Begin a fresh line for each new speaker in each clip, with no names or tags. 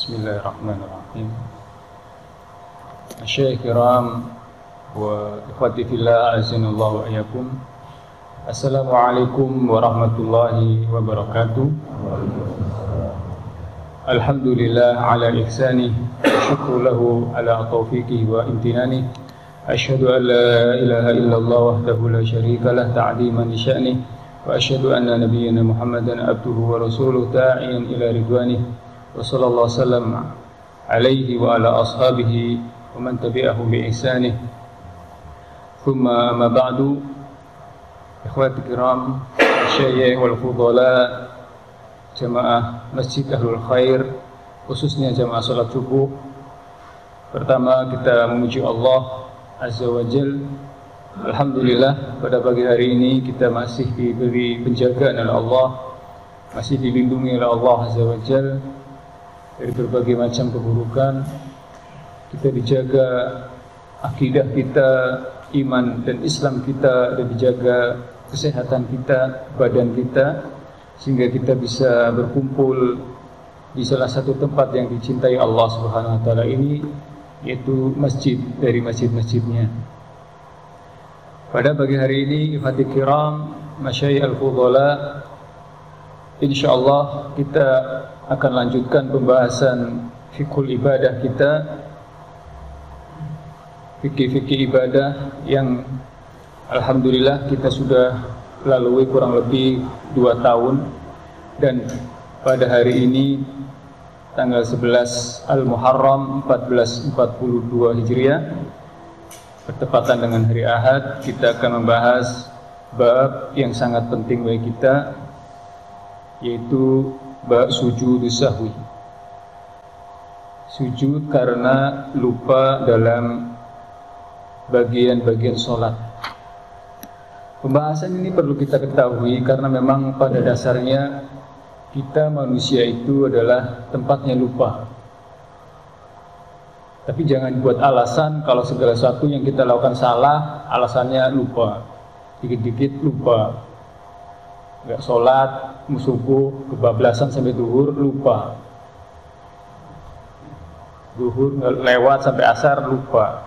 Bismillahirrahmanirrahim. Masyayikh kiram wa ikhwati fillah azanallahu wa iyyakum. Assalamualaikum warahmatullahi wabarakatuh. Alhamdulillah ala ihsanih, syukru lahu ala taufiqihi wa imtinanih. Asyhadu an la ilaha illallah wahdahu la syarika lah ta'ziman li sya'nih wa asyhadu anna nabiyyana Muhammadan abduhu wa rasuluhu da'iyan ila ridwanih. Wa sallallahu sallam alaihi wa ala ashabihi wa man tabi'ahu bi ihsanih. Thumma ma ba'du. Ikhwati kiram, masyayikh wal fudala, jamaah Masjid Ahlul Khair, khususnya jamaah salat subuh. Pertama kita memuji Allah Azza wa Jal. Alhamdulillah pada pagi hari ini kita masih diberi penjagaan oleh Allah, masih dilindungi oleh Allah Azza wa Jal dari berbagai macam keburukan. Kita dijaga akidah kita, iman dan Islam kita, dan dijaga kesehatan kita, badan kita, sehingga kita bisa berkumpul di salah satu tempat yang dicintai Allah Subhanahu wa taala ini, yaitu masjid dari masjid-masjidnya. Pada pagi hari ini, ikhwati kiram, masyayikh al-fudhala, insyaallah kita akan lanjutkan pembahasan fikul ibadah kita, fikih-fikih ibadah yang alhamdulillah kita sudah lalui kurang lebih 2 tahun. Dan pada hari ini tanggal 11 Al-Muharram 1442 Hijriah, bertepatan dengan hari Ahad, kita akan membahas bab yang sangat penting bagi kita, yaitu bab sujud sahwi. Sujud karena lupa dalam bagian-bagian sholat. Pembahasan ini perlu kita ketahui karena memang pada dasarnya kita manusia itu adalah tempatnya lupa. Tapi jangan buat alasan kalau segala sesuatu yang kita lakukan salah, alasannya lupa. Dikit-dikit lupa. Nggak sholat, subuh, kebablasan sampai duhur, lupa. Duhur lewat sampai asar, lupa.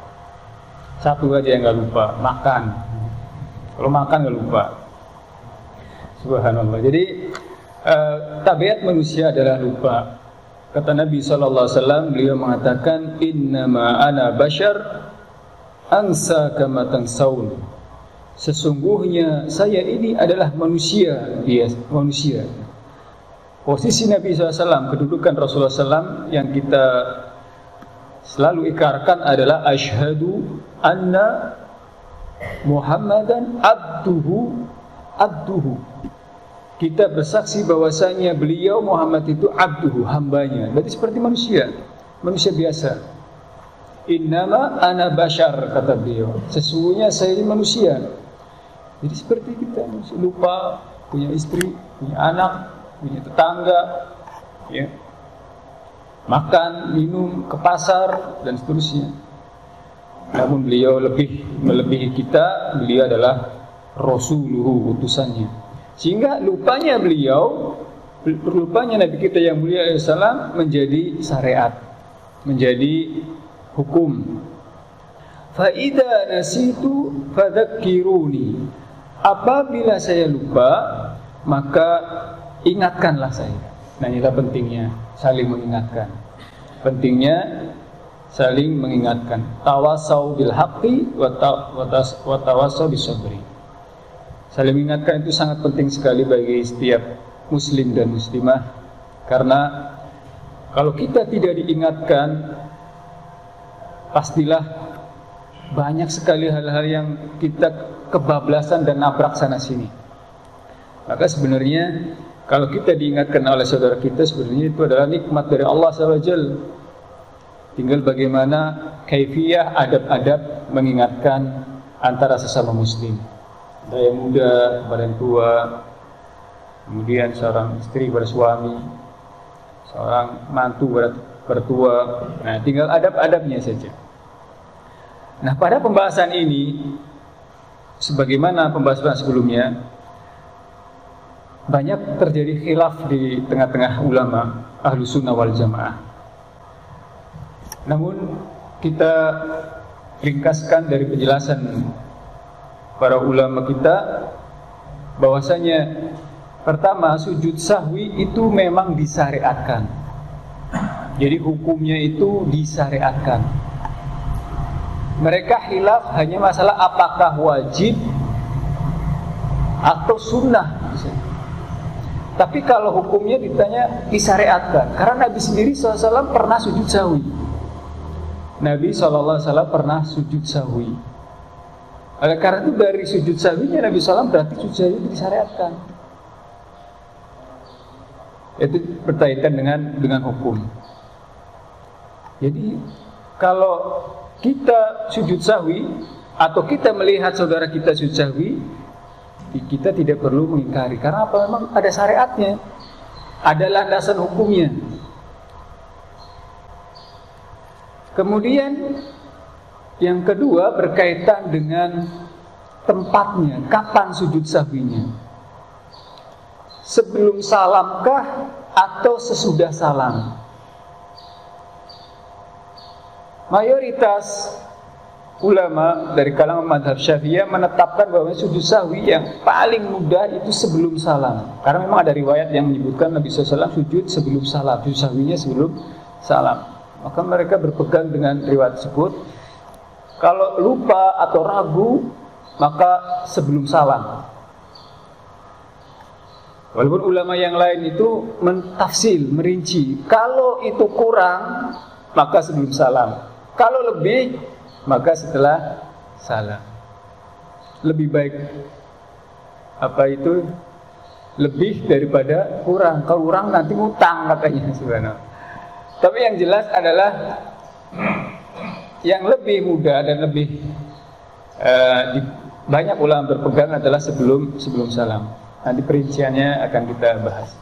Satu aja yang nggak lupa, makan. Kalau makan nggak lupa. Subhanallah. Jadi tabiat manusia adalah lupa. Kata Nabi SAW, beliau mengatakan, innama ana bashar ansa kama tansawun. Sesungguhnya saya ini adalah manusia, dia manusia. Posisi Nabi SAW, kedudukan Rasulullah SAW yang kita selalu ikarkan adalah asyhadu anna Muhammadan abduhu. Kita bersaksi bahwasanya beliau Muhammad itu abduhu, hambanya. Berarti seperti manusia biasa. Innama ana bashar, kata beliau. Sesungguhnya saya ini manusia. Jadi seperti kita, lupa, punya istri, punya anak, punya tetangga, ya. Makan, minum, ke pasar, dan seterusnya. Namun beliau lebih melebihi kita, beliau adalah Rasuluhu, utusannya. Sehingga lupanya beliau, lupanya Nabi kita yang mulia SAW menjadi syariat, menjadi hukum. Fa-idza nasitu fadzakkiruni. Apabila saya lupa, maka ingatkanlah saya. Nah, inilah pentingnya saling mengingatkan. Pentingnya saling mengingatkan. Tawasau bil haqqi wa tawasau bis sabri. Saling mengingatkan itu sangat penting sekali bagi setiap muslim dan muslimah. Karena kalau kita tidak diingatkan, pastilah banyak sekali hal-hal yang kita kebablasan dan nabrak sana sini. Maka sebenarnya kalau kita diingatkan oleh saudara kita, sebenarnya itu adalah nikmat dari Allah SWT. Tinggal bagaimana kaifiyah, adab-adab mengingatkan antara sesama muslim. Ada yang muda kepada yang tua, kemudian seorang istri kepada suami, seorang mantu kepada mertua. Nah, tinggal adab-adabnya saja. Nah, pada pembahasan ini, sebagaimana pembahasan sebelumnya, banyak terjadi khilaf di tengah-tengah ulama Ahlus Sunnah wal Jamaah. Namun kita ringkaskan dari penjelasan para ulama kita bahwasanya pertama, sujud sahwi itu memang disyariatkan. Jadi hukumnya itu disyariatkan. Mereka khilaf hanya masalah apakah wajib atau sunnah. Tapi kalau hukumnya ditanya disyariatkan, karena Nabi sendiri SAW pernah sujud sahwi. Nabi SAW pernah sujud sahwi. Oleh karena itu dari sujud sahwinya Nabi SAW berarti sujud sahwi itu disyariatkan. Itu berkaitan dengan hukum. Jadi kalau kita sujud sahwi atau kita melihat saudara kita sujud sahwi, kita tidak perlu mengingkari. Karena apa? Memang ada syariatnya, ada landasan hukumnya. Kemudian yang kedua berkaitan dengan tempatnya, kapan sujud sahwinya. Sebelum salamkah atau sesudah salam? Mayoritas ulama dari kalangan mazhab Syafi'iyah menetapkan bahwa sujud sahwi yang paling mudah itu sebelum salam. Karena memang ada riwayat yang menyebutkan Nabi SAW sujud sebelum salam, sujud sahwinya sebelum salam. Maka mereka berpegang dengan riwayat tersebut. Kalau lupa atau ragu, maka sebelum salam. Walaupun ulama yang lain itu mentafsil, merinci. Kalau itu kurang, maka sebelum salam. Kalau lebih, maka setelah salam. Lebih baik apa itu? Lebih daripada kurang. Kalau kurang nanti utang katanya sebenarnya. Tapi yang jelas adalah yang lebih mudah dan lebih banyak ulama berpegang adalah sebelum salam. Nanti perinciannya akan kita bahas.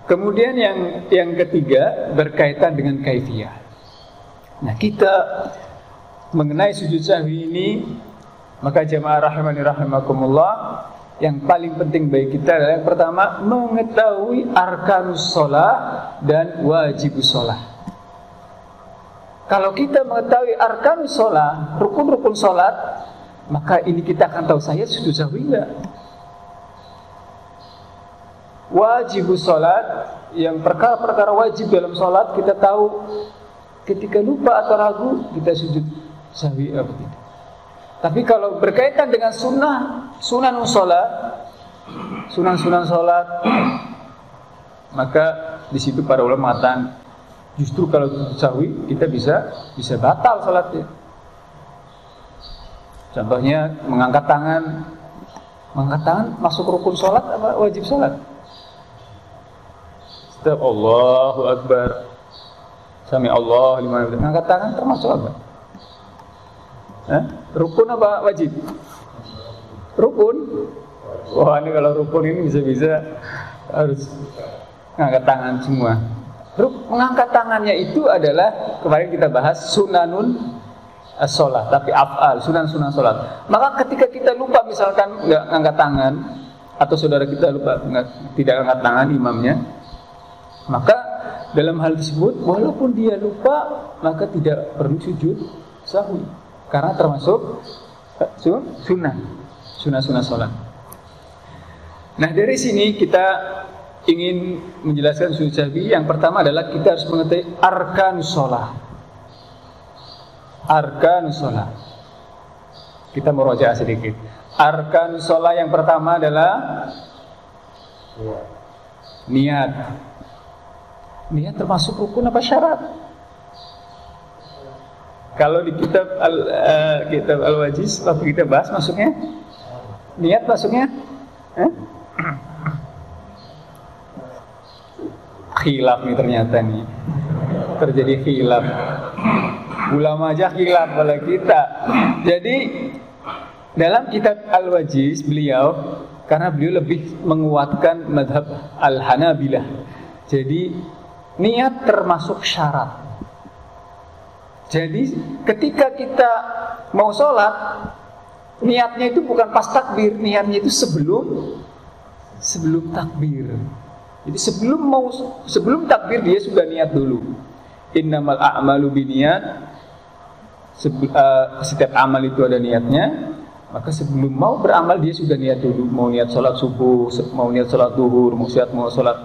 Kemudian yang ketiga berkaitan dengan kaifiyah. Nah, kita mengenai sujud sahwi ini, maka jamaah rahimani rahimakumullah, yang paling penting bagi kita adalah yang pertama mengetahui arkanus shalah dan wajibus shalah. Kalau kita mengetahui arkanus shalah, rukun-rukun salat, maka ini kita akan tahu saya sujud sahwi enggak. Wajibus salat, yang perkara-perkara wajib dalam salat kita tahu. Ketika lupa atau ragu, kita sujud sahwi atau tidak. Tapi kalau berkaitan dengan sunan salat, sunan salat, maka di situ para ulama mengatakan justru kalau sujud sahwi kita bisa batal salatnya. Contohnya mengangkat tangan masuk rukun salat apa wajib salat? Setiap Allahu Akbar, Sami Allah liman hamidah, mengangkat tangan termasuk apa? Rukun apa wajib? Rukun. Wah, ini kalau rukun ini bisa-bisa harus mengangkat tangan semua. Mengangkat tangannya itu adalah kemarin kita bahas sunanun as-shalah, tapi af'al, sunan-sunan salat. Maka ketika kita lupa misalkan enggak angkat tangan, atau saudara kita lupa tidak angkat tangan imamnya, maka dalam hal tersebut walaupun dia lupa, maka tidak perlu sujud sahwi, karena termasuk sunnah salat. Nah, dari sini kita ingin menjelaskan sujud sahwi. Yang pertama adalah kita harus mengetahui arkanus shalah. Arkanus shalah. Kita murojaah sedikit. Arkanus shalah yang pertama adalah niat. Niat termasuk rukun apa syarat? Kalau di kitab Al-Wajiz waktu kita bahas masuknya niat masuknya khilaf nih ternyata nih. Terjadi khilaf. Ulama aja khilaf pada kita. Jadi dalam kitab Al-Wajiz beliau, karena beliau lebih menguatkan madhab Al-Hanabilah, jadi niat termasuk syarat. Jadi ketika kita mau sholat, niatnya itu bukan pas takbir, niatnya itu sebelum takbir. Jadi sebelum takbir dia sudah niat dulu. innamal a'malu binniyat, setiap amal itu ada niatnya. Maka sebelum mau beramal dia sudah niat dulu, mau niat sholat subuh, mau niat sholat duhur, mau sholat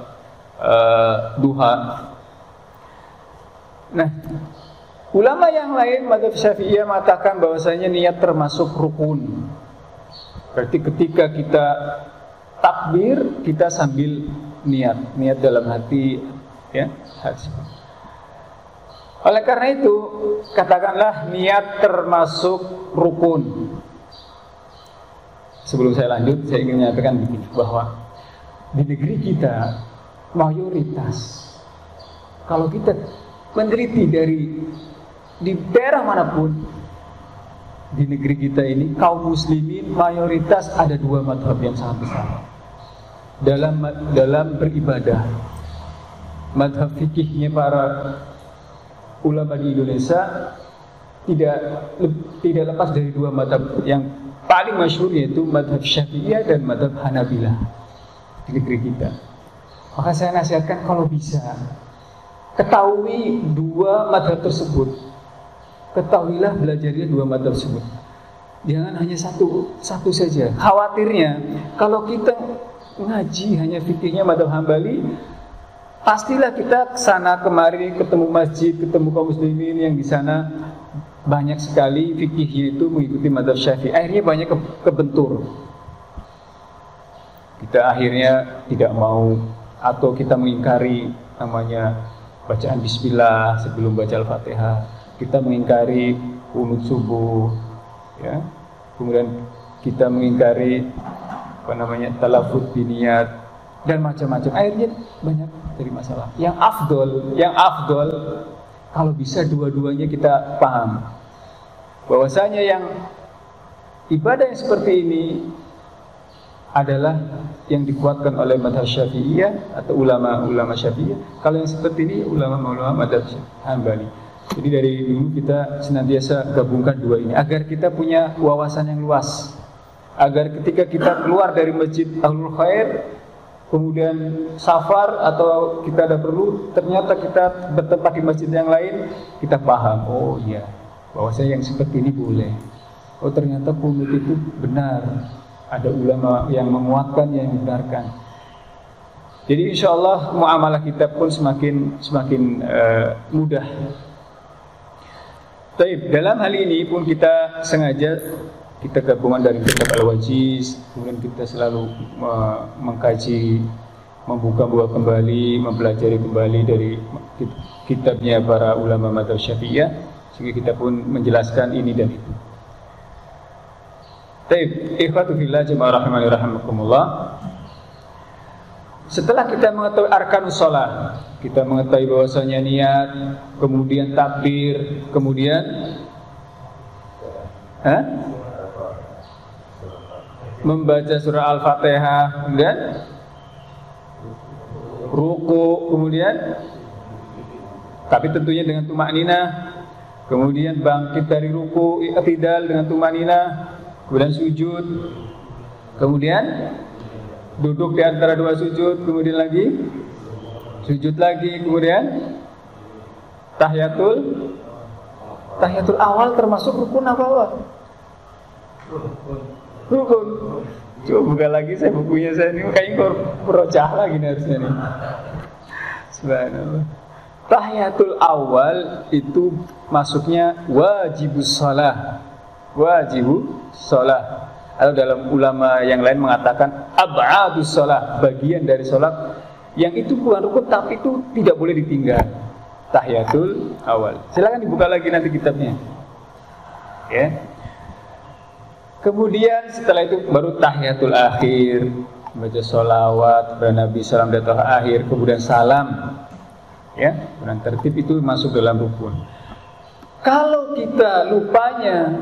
duha. Nah, ulama yang lain madzhab Syafi'iyah mengatakan bahwasanya niat termasuk rukun. Berarti ketika kita takbir, kita sambil niat dalam hati, ya. Oleh karena itu, katakanlah niat termasuk rukun. Sebelum saya lanjut, saya ingin menyampaikan begini, bahwa di negeri kita mayoritas, kalau kita meneliti di daerah manapun di negeri kita ini, kaum muslimin mayoritas ada dua madhab yang sangat besar dalam beribadah. Madhab fikihnya para ulama di Indonesia tidak lepas dari dua madhab yang paling masyhur, yaitu madhab Syafi'iyah dan madhab Hanabilah di negeri kita. Maka saya nasihatkan kalau bisa ketahui dua madhab tersebut, ketahuilah, belajarilah dua madhab tersebut. Jangan hanya satu saja. Khawatirnya kalau kita ngaji hanya fikihnya madhab Hambali, pastilah kita kesana kemari, ketemu masjid, ketemu kaum muslimin yang di sana banyak sekali fikihnya itu mengikuti madhab Syafi'i. Akhirnya banyak kebentur. Kita akhirnya tidak mau, atau kita mengingkari namanya bacaan bismillah sebelum baca Al-Fatihah. Kita mengingkari qunut subuh, ya. Kemudian kita mengingkari talaffuz biniyat dan macam-macam. Akhirnya banyak dari masalah. Yang afdol kalau bisa dua-duanya kita paham, bahwasanya yang ibadah yang seperti ini adalah yang dikuatkan oleh madhab Syafi'iyah atau ulama-ulama Syafi'iyah. Kalau yang seperti ini ulama-ulama madhab Hambali. Jadi dari dulu kita senantiasa gabungkan dua ini agar kita punya wawasan yang luas, agar ketika kita keluar dari masjid Ahlul Khair, kemudian safar atau kita ada perlu, ternyata kita bertempat di masjid yang lain, kita paham, oh iya, bahwasanya yang seperti ini boleh. Oh ternyata qunut itu benar, ada ulama yang menguatkan, yang membenarkan. Jadi insya Allah muamalah kita pun semakin mudah. Baik, dalam hal ini pun kita sengaja kita gabungan dari kitab Al-Wajiz, kemudian kita selalu mengkaji, membuka kembali, mempelajari kembali dari kitabnya para ulama madzhab Syafi'iyah, sehingga kita pun menjelaskan ini dan itu. Baik, ikhwatu fillah jamaah rahimani rahimakumullah. Setelah kita mengetahui arkanus shalah, kita mengetahui bahwasanya niat, kemudian takbir, kemudian membaca surah Al-Fatihah, kemudian ruku, kemudian tapi tentunya dengan tumakninah, kemudian bangkit dari ruku, i'tidal dengan tumakninah, kemudian sujud, kemudian duduk di antara dua sujud, kemudian lagi sujud lagi, kemudian tahiyatul awal termasuk rukun apa? Rukun. Coba buka lagi saya bukunya, saya ini kayaknya merocah lagi nih harusnya nih. Subhanallah. Tahiyatul awal itu masuknya wajibus shalah. Atau dalam ulama yang lain mengatakan ab'adus shalah, bagian dari sholat yang itu bukan rukun tapi itu tidak boleh ditinggal. Tahiyatul awal. Silakan dibuka lagi nanti kitabnya. Ya. Kemudian setelah itu baru tahiyatul akhir, baca sholawat kepada Nabi salam dan akhir, kemudian salam. Ya, dan tertib itu masuk dalam rukun. Kalau kita lupanya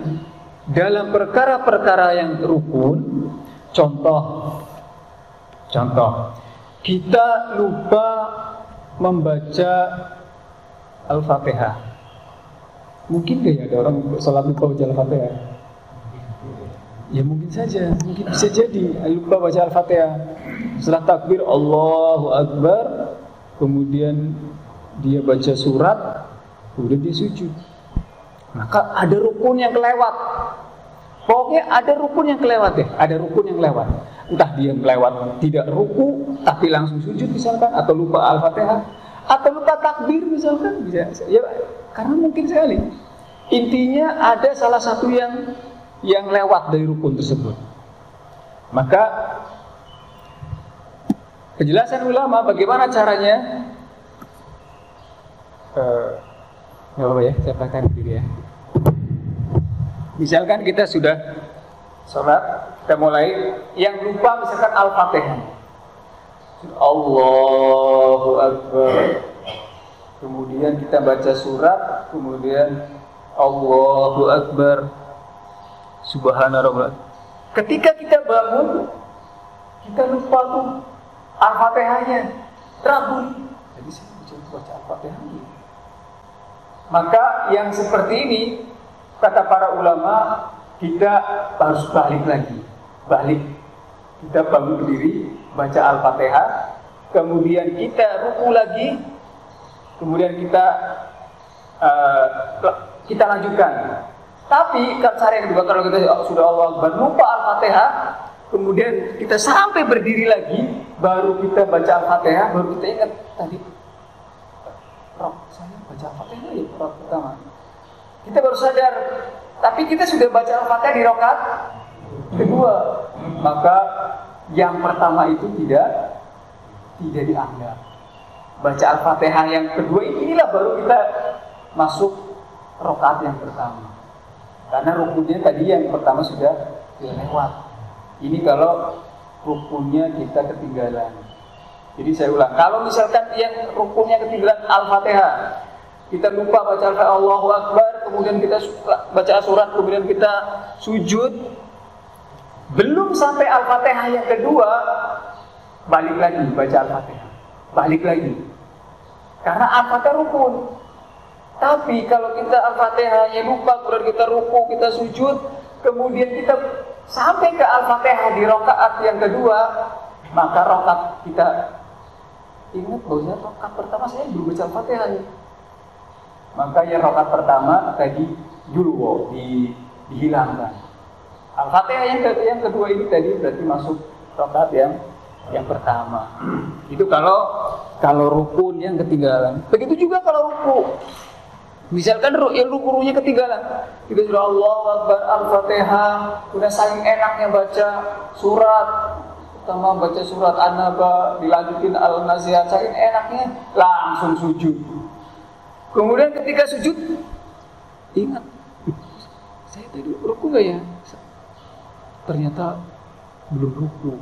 dalam perkara-perkara yang rukun, contoh, kita lupa membaca Al-Fatihah. Mungkin gak ya ada orang sholat lupa baca Al-Fatihah? Ya mungkin saja, mungkin bisa jadi lupa baca Al-Fatihah. Setelah takbir Allahu Akbar, kemudian dia baca surat, kemudian dia sujud. Maka ada rukun yang kelewat. Pokoknya ada rukun yang kelewat deh, ada rukun yang lewat. Entah dia melewat tidak ruku tapi langsung sujud misalkan, atau lupa Al-Fatihah, atau lupa takbir misalkan, bisa. Ya, karena mungkin sekali. Intinya ada salah satu yang lewat dari rukun tersebut. Maka penjelasan ulama bagaimana caranya, nggak apa ya, saya pakai diri ya. Misalkan kita sudah sholat, kita mulai, yang lupa misalkan Al-Fatihah, Allahu Akbar, kemudian kita baca surat, kemudian Allahu Akbar, Subhanallah. Ketika kita bangun, kita lupa tuh Al-Fatihahnya, ragu. Jadi saya baca Al-Fatihah. Maka yang seperti ini, kata para ulama, kita harus balik lagi. Balik. Kita bangun berdiri, baca Al-Fatihah, kemudian kita ruku lagi, kemudian kita lanjutkan. Tapi cara yang kedua, kalau kita sudah Allah Akbar, lupa Al-Fatihah, kemudian kita sampai berdiri lagi, baru kita baca Al-Fatihah, baru kita ingat tadi, saya baca Al-Fatihah ya rakaat pertama. Kita baru sadar, tapi kita sudah baca Al-Fatihah di rakaat kedua. Maka yang pertama itu tidak dianggap. Baca Al-Fatihah yang kedua inilah baru kita masuk rakaat yang pertama. Karena rukunnya tadi yang pertama sudah lewat. Ini kalau rukunnya kita ketinggalan. Jadi saya ulang, kalau misalkan yang rukunnya ketinggalan Al-Fatihah, kita lupa baca Allahu Akbar, kemudian kita baca surat, kemudian kita sujud, belum sampai Al-Fatihah yang kedua, balik lagi baca Al-Fatihah, balik lagi. Karena Al-Fatihah rukun. Tapi kalau kita Al-Fatihahnya lupa, kemudian kita ruku, kita sujud, kemudian kita sampai ke Al-Fatihah di rakaat yang kedua, maka rakaat kita ingat bahwa rakaat pertama saya belum baca Al-Fatihah ya. Maka yang rakaat pertama tadi dulu dihilangkan. Al-Fatihah yang kedua ini tadi berarti masuk rakaat yang pertama. Itu kalau rukun yang ketinggalan. Begitu juga kalau ruku. Misalkan yang rukunya ketinggalan, kita sudah Allahu Akbar, Al-Fatihah, udah saking enaknya baca surat, pertama baca surat An-Naba, dilanjutin Al-Nazi'at, saking enaknya langsung sujud. Kemudian ketika sujud, ingat, saya tadi ruku gak ya? Ternyata belum ruku.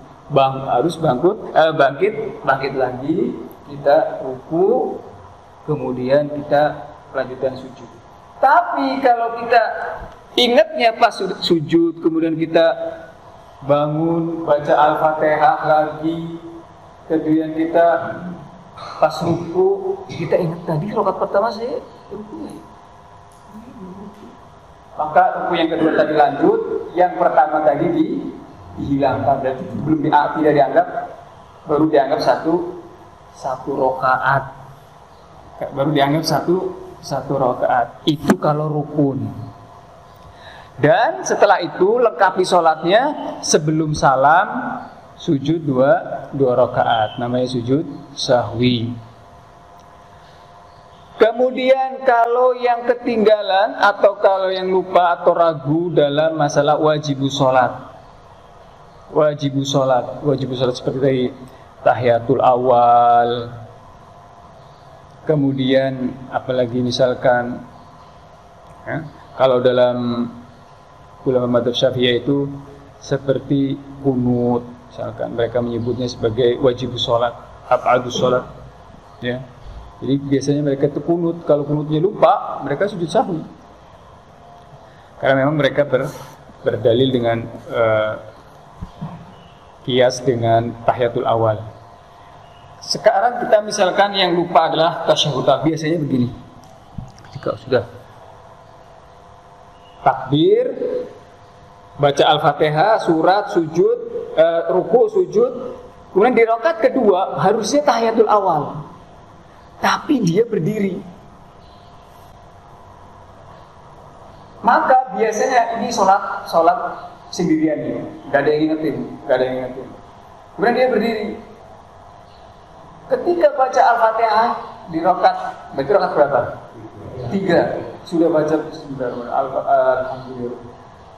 Harus bangkit lagi, kita ruku, kemudian kita lanjutkan sujud. Tapi kalau kita ingatnya pas sujud, kemudian kita bangun, baca Al-Fatihah lagi, kemudian kita pas ruku, kita ingat tadi rakaat pertama saya ruku ya. Maka ruku yang kedua tadi lanjut, yang pertama tadi dihilangkan, berarti belum tidak dianggap, baru dianggap satu rakaat, baru dianggap satu rakaat. Itu kalau rukun. Dan setelah itu lengkapi sholatnya, sebelum salam sujud dua rakaat, namanya sujud sahwi. Kemudian kalau yang ketinggalan atau kalau yang lupa atau ragu dalam masalah wajibus sholat seperti tadi tahiyatul awal, kemudian apalagi misalkan kalau dalam ulama madzhab Syafi'iyah itu seperti kunut, misalkan mereka menyebutnya sebagai wajibus sholat, ab'adus sholat ya. Jadi biasanya mereka itu kunut, kalau kunutnya lupa mereka sujud sahwi. Karena memang mereka berdalil dengan kias dengan tahiyatul awal. Sekarang kita misalkan yang lupa adalah tasyahud. Biasanya begini, ketika sudah takbir, baca Al-Fatihah, surat, sujud, ruku, sujud, kemudian di rakaat kedua harusnya tahiyatul awal, tapi dia berdiri.
Maka biasanya ini sholat sendirian nih, nggak ada yang ingetin. Kemudian dia berdiri. Ketika baca Al-Fatihah di rakaat, berarti rakaat berapa? 3. Sudah baca Alhamdulillah.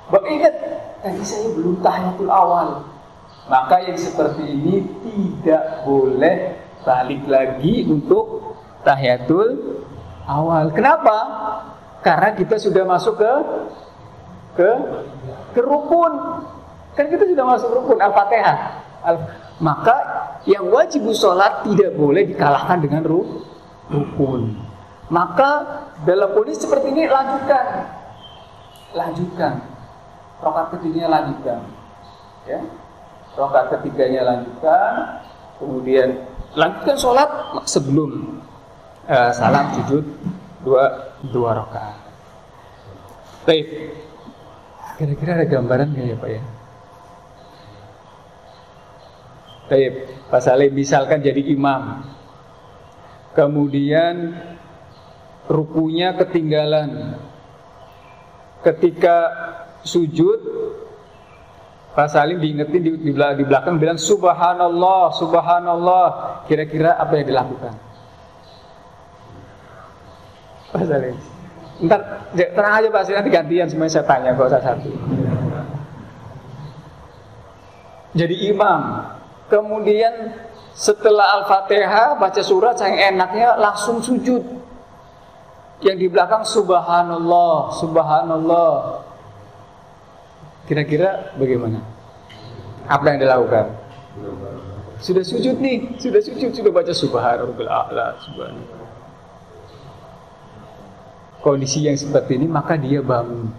Bapak ingat, tadi saya belum tahiyatul awal. Maka yang seperti ini tidak boleh balik lagi untuk tahiyatul awal. Kenapa? Karena kita sudah masuk ke rukun. Kan kita sudah masuk rukun Al-Fatihah. Maka yang wajib sholat tidak boleh dikalahkan dengan rukun. Maka dalam kondisi seperti ini lanjutkan. Rakaat ketiganya lanjutkan. Ya. Rakaat ketiganya lanjutkan. Kemudian lanjutkan sholat sebelum salam sujud dua rakaat. Baik. Kira-kira ada gambaran nggak ya Pak ya? Baik, Pak Saleh misalkan jadi imam, kemudian rukunya ketinggalan. Ketika sujud, Pak Salim diingetin di belakang bilang Subhanallah, Subhanallah. Kira-kira apa yang dilakukan? Pak Salim, ntar tenang aja Pak Salim, nanti gantian semuanya saya tanya, gak usah satu. Jadi imam, kemudian setelah Al-Fatihah baca surat yang enaknya langsung sujud. Yang di belakang Subhanallah, Subhanallah. Kira-kira bagaimana? Apa yang dilakukan? Sudah sujud nih, sudah baca Subhanallah, Subhanallah. Kondisi yang seperti ini maka dia bangun.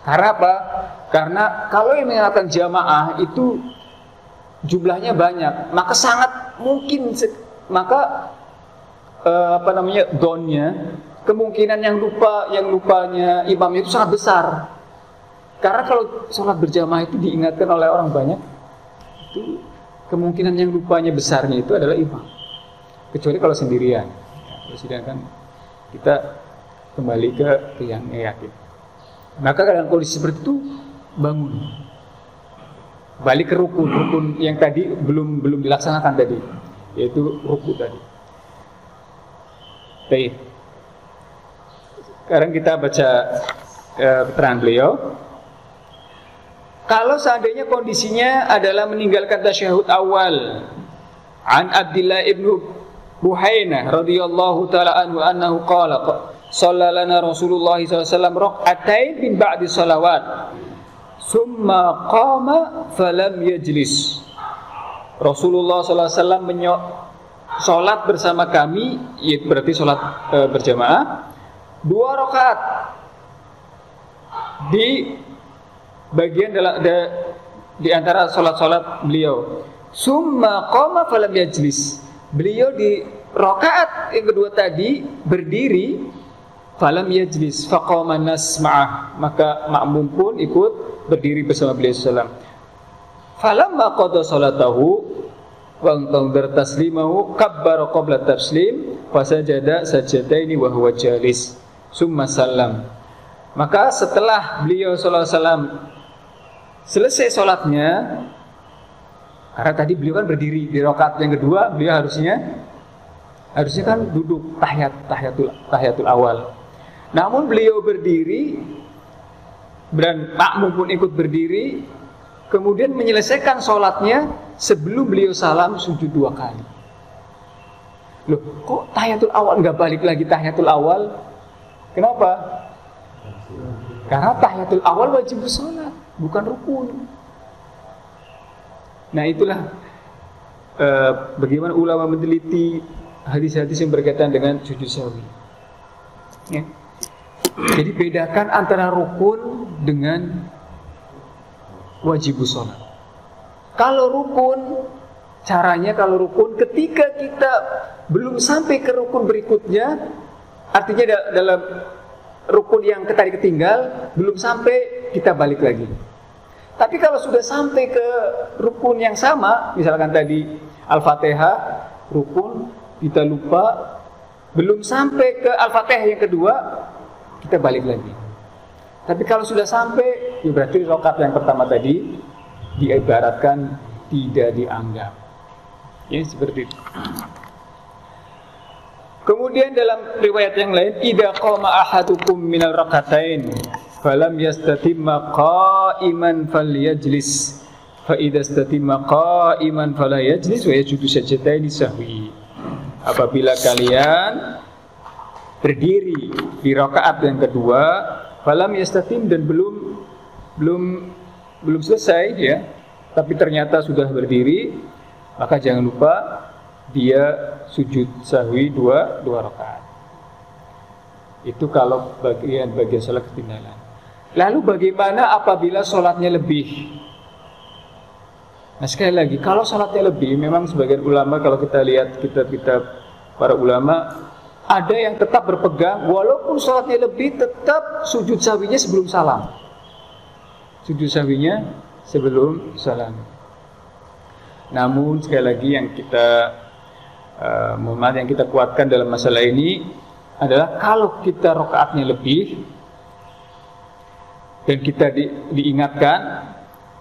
Karena apa? Karena kalau yang mengatakan jamaah itu jumlahnya banyak, maka sangat mungkin donnya, kemungkinan yang lupanya imamnya itu sangat besar. Karena kalau sholat berjamaah itu diingatkan oleh orang banyak, itu kemungkinan yang lupanya besarnya itu adalah imam. Kecuali kalau sendirian. Sedangkan kita kembali ke yang yakin. Maka dalam kondisi seperti itu bangun, balik ke rukun yang tadi belum dilaksanakan tadi, yaitu rukun tadi. Baik. Sekarang kita baca keterangan beliau. Kalau seandainya kondisinya adalah meninggalkan tasyahud awal, an Abdullah ibnu Buhainah radhiyallahu taala anhu annahu qala sallalana Rasulullah sallallahu alaihi wasallam rak'atain min ba'di salawat summa qama falam yajlis. Rasulullah sallallahu alaihi wasallam salat bersama kami, yaitu berarti salat berjamaah 2 rakaat di bagian di antara salat-salat beliau. Summa qama falam yajlis. Beliau di rakaat yang kedua tadi berdiri, falam yajlis faqama nas ma'ah, maka makmum pun ikut berdiri bersama beliau sallallahu alaihi wasallam. Falamma qada salatahu wa antadhar taslimahu kabbara qabla taslim fasajada sajadaini wa huwa jalis summa sallam. Maka setelah beliau sallallahu alaihi wasallam selesai salatnya, karena tadi beliau kan berdiri di rakaat yang kedua, beliau harusnya kan duduk tahiyatul awal. Namun beliau berdiri dan makmum pun ikut berdiri, kemudian menyelesaikan sholatnya sebelum beliau salam sujud 2 kali. Loh, kok tahiyatul awal nggak balik lagi tahiyatul awal? Kenapa? Karena tahiyatul awal wajib sholat, bukan rukun. Nah itulah bagaimana ulama meneliti hadis-hadis yang berkaitan dengan sujud sahwi. Ya. Jadi bedakan antara rukun dengan wajib sholat. Kalau rukun, caranya kalau rukun ketika kita belum sampai ke rukun berikutnya, artinya dalam rukun yang tadi ketinggal, belum sampai kita balik lagi. Tapi kalau sudah sampai ke rukun yang sama, misalkan tadi Al-Fatihah, rukun, kita lupa, belum sampai ke Al-Fatihah yang kedua, kita balik lagi. Tapi kalau sudah sampai, ya berarti rakaat yang pertama tadi diibaratkan tidak dianggap. Ya, seperti itu. Kemudian dalam riwayat yang lain, idza qama ahadukum minal rak'atain falam yastatimma qa'iman falyajlis, fa idza istatimma qa'iman fala yajlis wa yajudu sajdataini sahwi. Apabila kalian berdiri di rakaat yang kedua, falam yastatim, dan belum selesai ya, tapi ternyata sudah berdiri, maka jangan lupa dia sujud sahwi dua rakaat. Itu kalau bagian sholat ketinggalan. Lalu bagaimana apabila sholatnya lebih? Nah, sekali lagi, kalau sholatnya lebih, memang sebagian ulama, kalau kita lihat kitab-kitab para ulama, ada yang tetap berpegang walaupun sholatnya lebih, tetap sujud sahwinya sebelum salam. Sujud sahwinya sebelum salam. Namun sekali lagi yang kita yang kita kuatkan dalam masalah ini adalah kalau kita rakaatnya lebih dan kita diingatkan,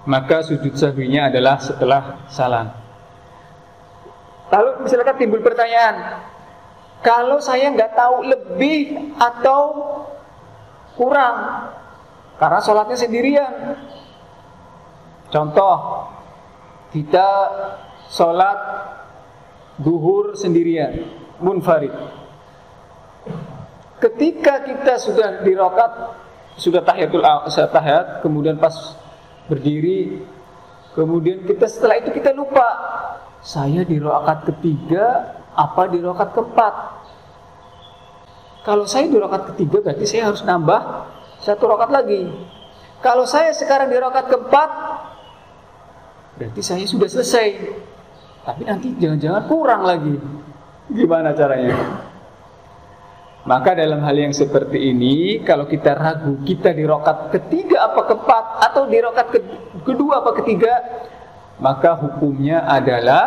maka sujud sahwinya adalah setelah salam. Lalu misalkan timbul pertanyaan, kalau saya nggak tahu lebih atau kurang karena sholatnya sendirian. Contoh, kita sholat duhur sendirian, munfarid. Ketika kita sudah di rakaat, sudah tahiyat, kemudian pas berdiri, kemudian kita setelah itu kita lupa, saya di rakaat ketiga apa di rakaat keempat. Kalau saya di rakaat ketiga, berarti saya harus nambah satu rakaat lagi. Kalau saya sekarang di rakaat keempat, berarti saya sudah selesai. Tapi nanti jangan-jangan kurang lagi. Gimana caranya? Maka dalam hal yang seperti ini, kalau kita ragu kita di rakaat ketiga apa keempat, atau di rakaat kedua apa ketiga, maka hukumnya adalah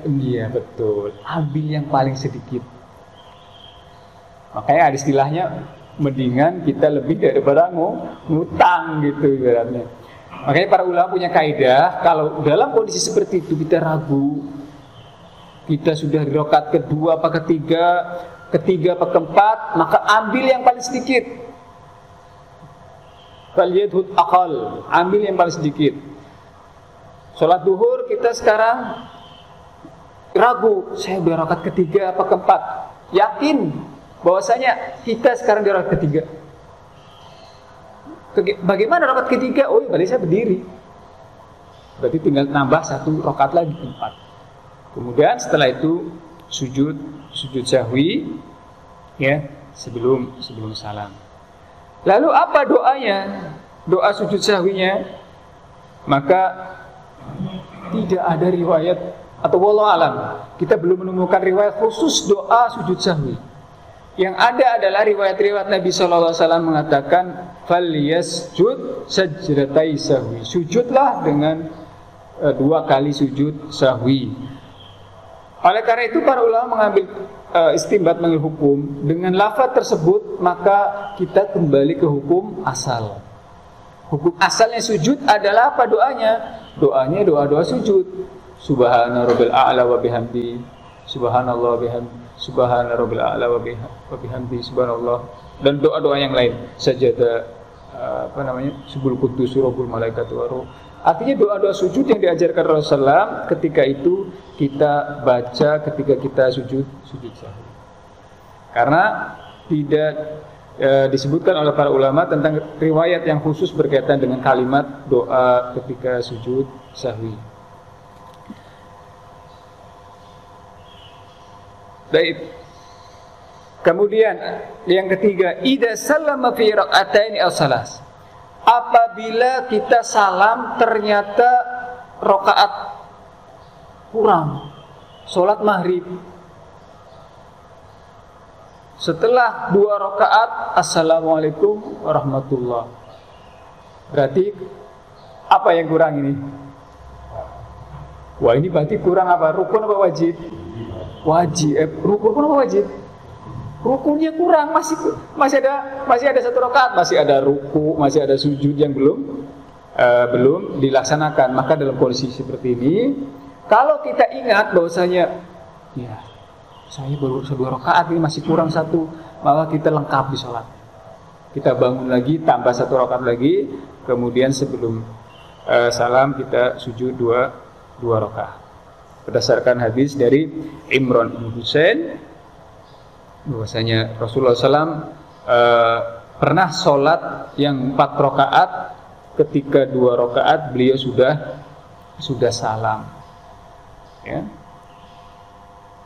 iya betul, ambil yang paling sedikit. Makanya ada istilahnya, mendingan kita lebih daripada ngutang gitu ibaratnya. Makanya para ulama punya kaidah, kalau dalam kondisi seperti itu kita ragu, kita sudah di rakaat kedua apa ketiga apa keempat, maka ambil yang paling sedikit. Falyadhud aqal, ambil yang paling sedikit. Sholat duhur kita sekarang ragu, saya di rakaat ketiga apa keempat, yakin bahwasanya kita sekarang di rakaat ketiga. Bagaimana rakaat ketiga? Oh, berarti saya berdiri. Berarti tinggal nambah satu rakaat lagi, 4. Kemudian setelah itu sujud sahwi ya, sebelum salam. Lalu apa doanya? Doa sujud sahwinya? Maka tidak ada riwayat, atau wallahu alam, kita belum menemukan riwayat khusus doa sujud sahwi. Yang ada adalah riwayat-riwayat Nabi SAW mengatakan falyasjud sajdatai sahwi, sujudlah dengan 2 kali sujud sahwi. Oleh karena itu para ulama mengambil istinbat, mengambil hukum dengan lafaz tersebut, maka kita kembali ke hukum asal. Hukum asalnya sujud adalah apa doanya? Doanya doa-doa sujud. Subhana rabbil a'la wa bihamdi, subhanallah bihamdi, subhana rabbil a'la wa bihamdi, subhanallah, dan doa-doa yang lain. Sajadah subul qudus rabbul malaikatu wa ruh. Artinya doa-doa sujud yang diajarkan Rasulullah ketika itu kita baca ketika kita sujud sahwi. Karena tidak disebutkan oleh para ulama tentang riwayat yang khusus berkaitan dengan kalimat doa ketika sujud sahwi. Baik. Kemudian yang ketiga, idza sallama fi rak'ataini aw salas. Apabila kita salam ternyata rakaat kurang, sholat maghrib, setelah 2 rakaat assalamualaikum warahmatullah, berarti apa yang kurang ini? Wah, ini berarti kurang apa? Rukun apa wajib? Wajib. Rukun apa wajib? Rukunnya kurang, masih ada satu rakaat, masih ada ruku, masih ada sujud yang belum dilaksanakan. Maka dalam kondisi seperti ini, kalau kita ingat bahwasanya ya saya baru 2 rakaat, ini masih kurang 1, maka kita lengkapi sholat. Kita bangun lagi, tambah 1 rakaat lagi, kemudian sebelum salam kita sujud 2 rakaat. Berdasarkan hadis dari Imran bin Husain, bahwasanya Rasulullah SAW pernah sholat yang 4 rakaat, ketika 2 rakaat beliau sudah salam, ya.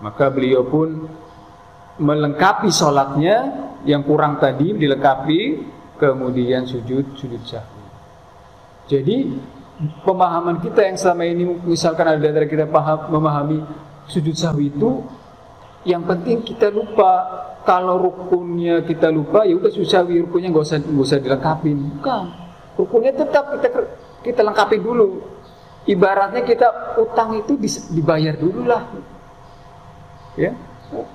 Maka beliau pun melengkapi sholatnya, yang kurang tadi dilengkapi, kemudian sujud sahwi. Jadi pemahaman kita yang selama ini, misalkan ada dari kita memahami sujud sahwi itu, yang penting kita lupa. Kalau rukunnya kita lupa, ya udah sujud sahwi, rukunnya nggak usah dilengkapin. Bukan, rukunnya tetap kita lengkapi dulu. Ibaratnya kita utang itu dibayar dulu lah, ya.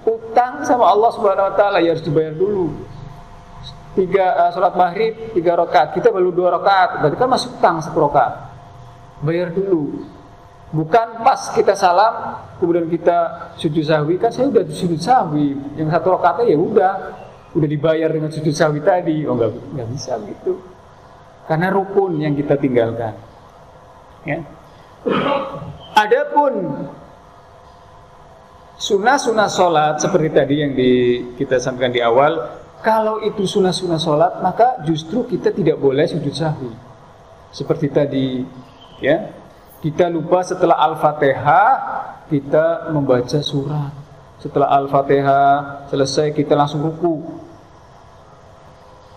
Utang sama Allah Subhanahu Wa Taala ya harus dibayar dulu. 3 sholat maghrib 3 rakaat, kita baru 2 rakaat, berarti kan masih utang 1 rakaat. Bayar dulu. Bukan pas kita salam kemudian kita sujud sahwi, kan saya udah sujud sahwi, yang 1 rakaatnya ya udah dibayar dengan sujud sahwi tadi. Oh, nggak bisa gitu, karena rukun yang kita tinggalkan, ya. Adapun sunnah sholat seperti tadi yang kita sampaikan di awal, kalau itu sunnah sholat, maka justru kita tidak boleh sujud sahwi. Seperti tadi, ya, kita lupa setelah Al-Fatihah kita membaca surat. Setelah Al-Fatihah selesai kita langsung ruku.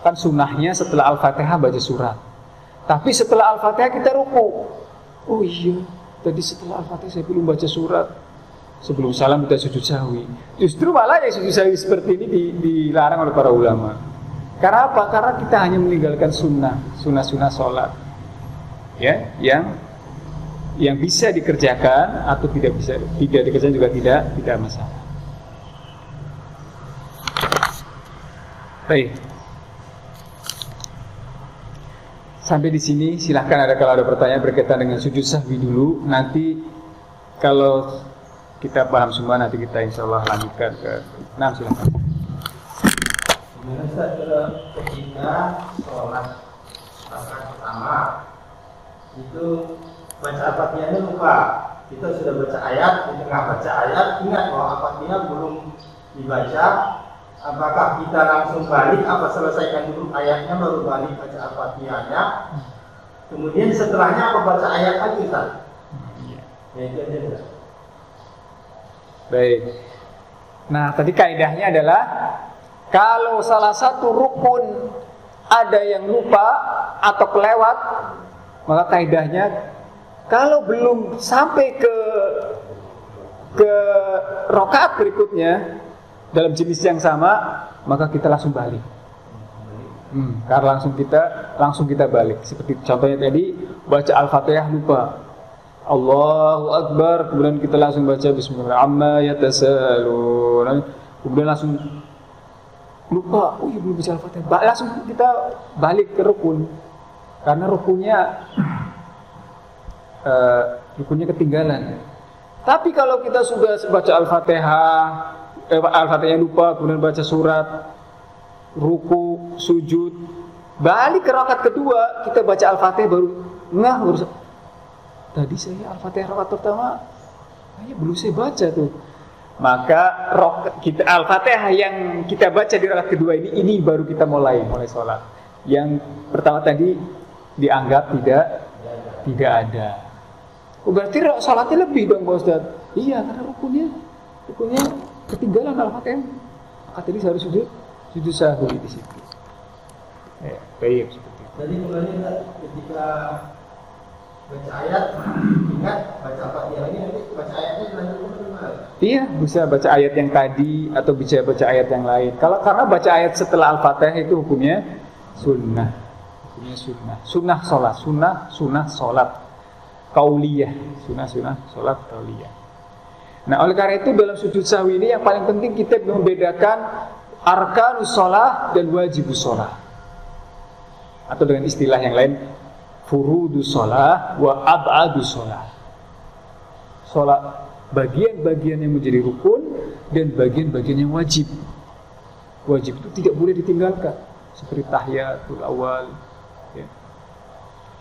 Kan sunnahnya setelah Al-Fatihah baca surat. Tapi setelah Al-Fatihah kita ruku. Oh iya, tadi setelah Al-Fatihah saya belum baca surat. Sebelum salam kita sujud sahwi. Justru malah yang sujud sahwi seperti ini dilarang oleh para ulama. Karena apa? Karena kita hanya meninggalkan sunnah sholat, ya, yang bisa dikerjakan atau tidak dikerjakan juga tidak masalah. Baik. Sampai di sini silahkan kalau ada pertanyaan berkaitan dengan sujud sahwi dulu. Nanti kalau kita paham semua, nanti kita insya Allah lanjutkan ke 6. Silahkan.
Ketika sholat rakaat pertama itu baca Al-Fatihahnya lupa, kita sudah baca ayat, di tengah baca ayat ingat bahwa Al-Fatihah belum dibaca, apakah kita langsung balik, apa selesaikan dulu ayatnya baru balik baca Al-Fatihahnya, kemudian setelahnya apa baca ayat lagi, Ustaz? Ya, itu aja.
Baik. Nah, tadi kaidahnya adalah kalau salah satu rukun ada yang lupa atau kelewat, maka kaidahnya kalau belum sampai ke rakaat berikutnya dalam jenis yang sama, maka kita langsung balik. Karena langsung kita balik. Seperti contohnya tadi, baca Al-Fatihah lupa, Allahu Akbar, kemudian kita langsung baca Bismillah amma yatasalun, kemudian langsung lupa, oh iya belum baca Al-Fatihah, langsung kita balik ke rukun, karena rukunnya ketinggalan. Tapi kalau kita sudah baca Al-Fatihah lupa, kemudian baca surat, ruku, sujud, balik ke rakaat kedua, kita baca Al-Fatihah baru tadi saya Al-Fatihah rakaat pertama belum saya baca tuh. Maka Al-Fatihah yang kita baca di rakaat kedua ini baru kita mulai sholat. Yang pertama tadi dianggap tidak ada. Oh, berarti sholatnya lebih dong Pak Ustaz? Iya, karena rukunnya ketinggalan Al-Fatihah. Maka tadi harus sujud sahwi di situ. Baik seperti itu.
Jadi mulanya ketika baca ayat, ingat baca Al-Fatihah ini, nanti baca ayatnya dilanjutkan gimana?
Iya, bisa baca ayat yang tadi atau bisa baca ayat yang lain. Karena baca ayat setelah Al-Fatihah itu hukumnya sunnah. Hukumnya sunnah sholat. qauliyah, sunnah sholat qauliyah. Nah, oleh karena itu dalam sujud sahwi ini yang paling penting kita membedakan arkanus sholat dan wajibus sholat, atau dengan istilah yang lain furudus sholat wa ab'adus sholat. Sholat bagian-bagian yang menjadi rukun dan bagian-bagian yang wajib. Wajib itu tidak boleh ditinggalkan, seperti tahiyatul awal, ya.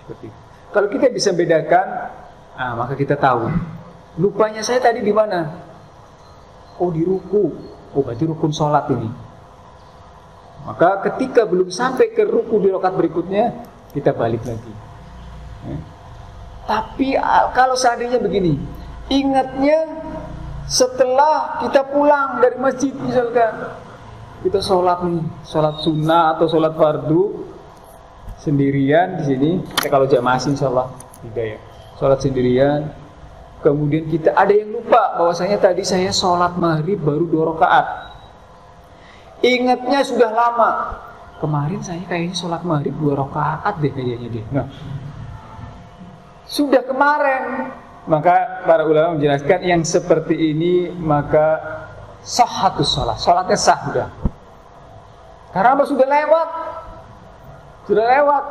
Seperti itu. Kalau kita bisa bedakan, maka kita tahu lupanya saya tadi di mana. Oh, di ruku. Oh, berarti rukun sholat ini. Maka ketika belum sampai ke ruku di rakaat berikutnya, kita balik lagi, ya. Tapi kalau seandainya begini, ingatnya setelah kita pulang dari masjid, misalkan kita sholat nih, sholat sunnah atau sholat fardu sendirian di sini. Kita kalau jamaah insyaallah tidak, ya. Sholat sendirian, kemudian kita ada yang lupa bahwasanya tadi saya sholat maghrib baru 2 rakaat. Ingatnya sudah lama. Kemarin saya kayaknya sholat maghrib 2 rakaat deh kayaknya deh. Nah, sudah kemarin. Maka para ulama menjelaskan yang seperti ini maka sahhatus sholat, sholatnya sah sudah. Karena apa? Sudah lewat.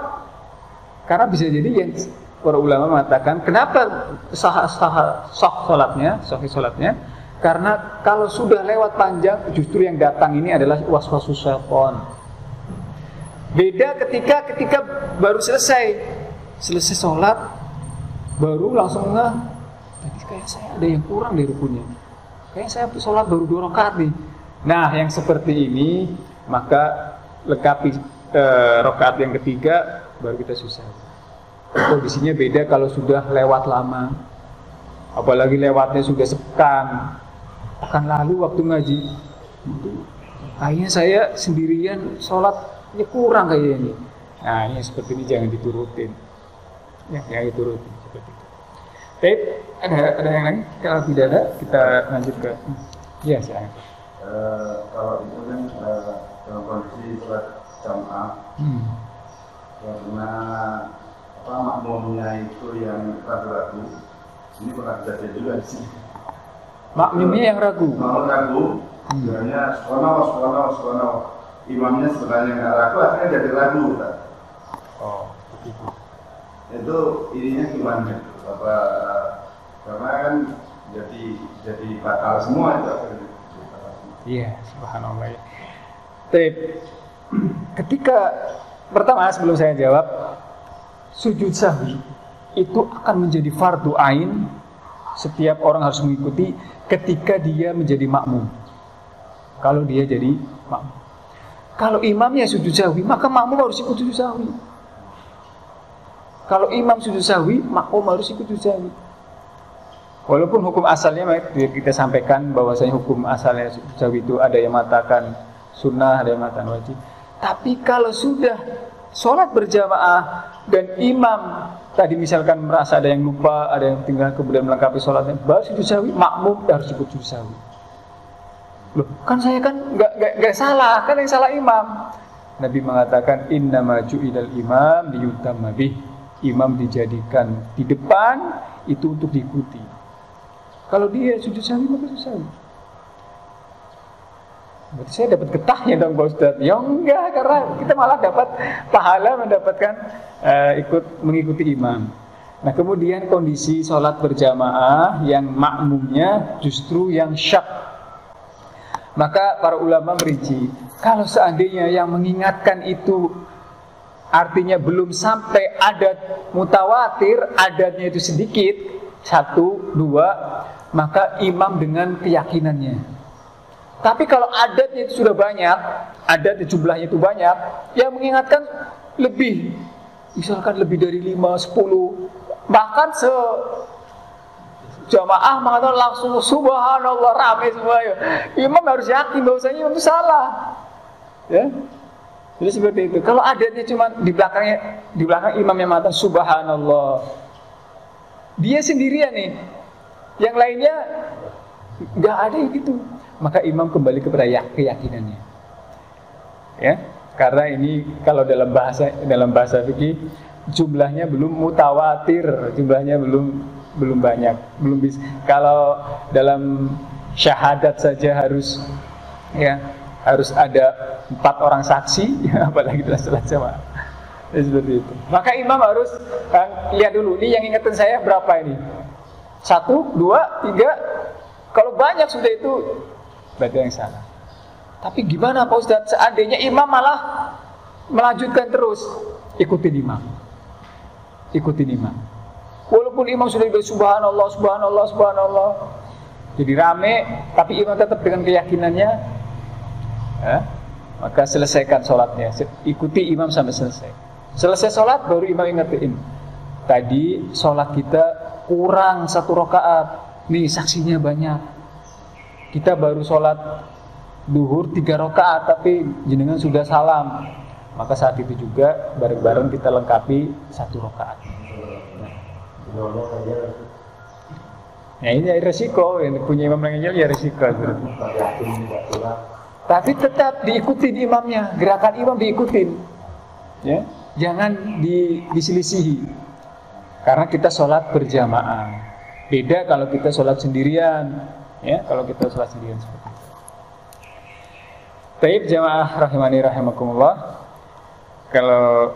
Karena bisa jadi yang para ulama mengatakan kenapa sah sholatnya? Karena kalau sudah lewat panjang, justru yang datang ini adalah waswasus syaitan. Beda ketika baru selesai sholat, baru langsung tadi kayak saya ada yang kurang dari rukunnya. Kayak saya sholat baru 2 rakaat nih. Nah, yang seperti ini maka lengkapi rakaat yang ketiga baru kita susah. Kondisinya beda kalau sudah lewat lama. Apalagi lewatnya sudah sepekan lalu waktu ngaji. Kayaknya saya sendirian sholatnya kurang kayaknya ini. Nah, ini seperti ini jangan diturutin. Ya, jangan diturutin seperti itu. Baik, ada yang lain? Kalau tidak ada, kita lanjut ke. Ya, silakan.
Kalau itu kan dalam kondisi sholat jamaah, karena makmumnya itu yang ragu-ragu, ini pernah terjadi juga di sini.
Makmumnya yang ragu.
Sebenarnya subhanallah. Imamnya sebenarnya nggak ragu, akhirnya jadi ragu. Kan?
Oh, begitu.
Itu ininya gimana? Karena kan jadi batal semua itu.
Iya, subhanallah. Tapi ketika pertama sebelum saya jawab, sujud sahwi itu akan menjadi fardu ain, setiap orang harus mengikuti ketika dia menjadi makmum. Kalau dia jadi makmum. Kalau imamnya sujud sahwi, maka makmum harus ikut sujud sahwi. Kalau imam sujud sahwi, makmum harus ikut sujud sahwi. Walaupun hukum asalnya kita sampaikan bahwasanya hukum asalnya sujud sahwi itu ada yang mengatakan sunnah, ada yang mengatakan wajib. Tapi kalau sudah sholat berjamaah dan imam tadi misalkan merasa ada yang lupa, ada yang tinggal kemudian melengkapi sholatnya, baru sujud sahwi, makmum harus ikut sujud sahwi. Loh, kan saya kan nggak salah, kan yang salah imam. Nabi mengatakan innama ju'ilal imam liyutamma bih. Imam dijadikan di depan itu untuk diikuti. Kalau dia sujud sahwi maka sujud sahwi. Berarti saya dapat getahnya dong Pak Ustadz. Ya enggak, karena kita malah dapat pahala mendapatkan mengikuti imam. Nah, kemudian kondisi sholat berjamaah yang makmumnya justru yang syak. Maka para ulama merinci, kalau seandainya yang mengingatkan itu artinya belum sampai adat mutawatir, adatnya itu sedikit, 1, 2, maka imam dengan keyakinannya. Tapi kalau adatnya itu sudah banyak, adat jumlahnya itu banyak, yang mengingatkan lebih, misalkan lebih dari 5, 10, bahkan jamaah mengatakan langsung subhanallah, ramai semua ya. Imam harus yakin bahwasanya imam itu salah, ya. Jadi seperti itu. Kalau adatnya cuma di belakang imam yang mengatakan subhanallah, dia sendirian nih, yang lainnya nggak ada gitu, maka imam kembali kepada keyakinannya, ya. Karena ini kalau dalam bahasa fikih jumlahnya belum mutawatir, jumlahnya belum banyak, belum bisa. Kalau dalam syahadat saja harus ada 4 orang saksi, apalagi dalam salat jamaah. Seperti itu. Maka imam harus lihat dulu, ini yang ingetin saya berapa ini? 1, 2, 3. Kalau banyak sudah itu berarti yang salah. Tapi gimana Pak Ustadz? Seandainya imam malah melanjutkan terus, ikutin imam. Walaupun imam sudah bilang subhanallah, subhanallah, subhanallah, jadi rame, tapi imam tetap dengan keyakinannya, maka selesaikan sholatnya. Ikuti imam sampai selesai. Selesai sholat baru imam ingetin, tadi sholat kita kurang 1 rakaat. Nih saksinya banyak. Kita baru sholat duhur 3 rakaat, tapi jenengan sudah salam. Maka saat itu juga bareng-bareng kita lengkapi 1 rakaat. Nah ini resiko, yang punya imam yang ya resiko. Tapi tetap diikutin imamnya, gerakan imam diikutin, ya, jangan diselisihi. Karena kita sholat berjamaah. Beda kalau kita sholat sendirian, ya, kalau kita sholat sendirian seperti itu. Baik jamaah rahimani rahimakumullah. Kalau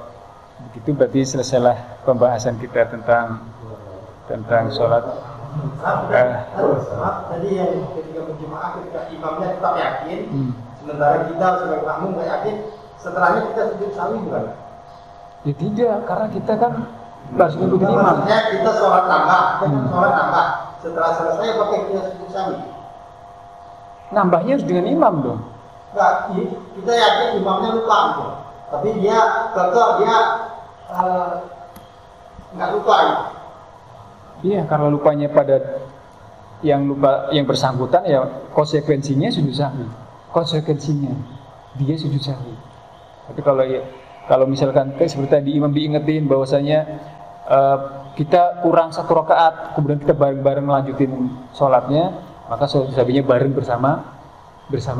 begitu berarti selesailah pembahasan kita tentang sholat.
Tadi yang ketika berjamaah, ketika imamnya tetap yakin, sementara kita sebagai makmum nggak yakin, setelahnya kita sujud sahwi bukan?
Ya tidak, karena kita kan harus mengikuti imam.
Maksudnya kita sholat tambah, setelah selesai pakai kita sujud sahwi.
Nambahnya harus dengan imam dong.
Enggak, kita yakin imamnya lupa gitu. Tapi dia nggak lupa gitu.
Iya, kalau lupanya pada yang bersangkutan, ya konsekuensinya sujud sahwi. Konsekuensinya dia sujud sahwi. Tapi kalau misalkan seperti tadi imam diingetin bahwasanya kita kurang 1 rakaat, kemudian kita bareng-bareng melanjutin sholatnya, maka sujud sahwinya bareng bersama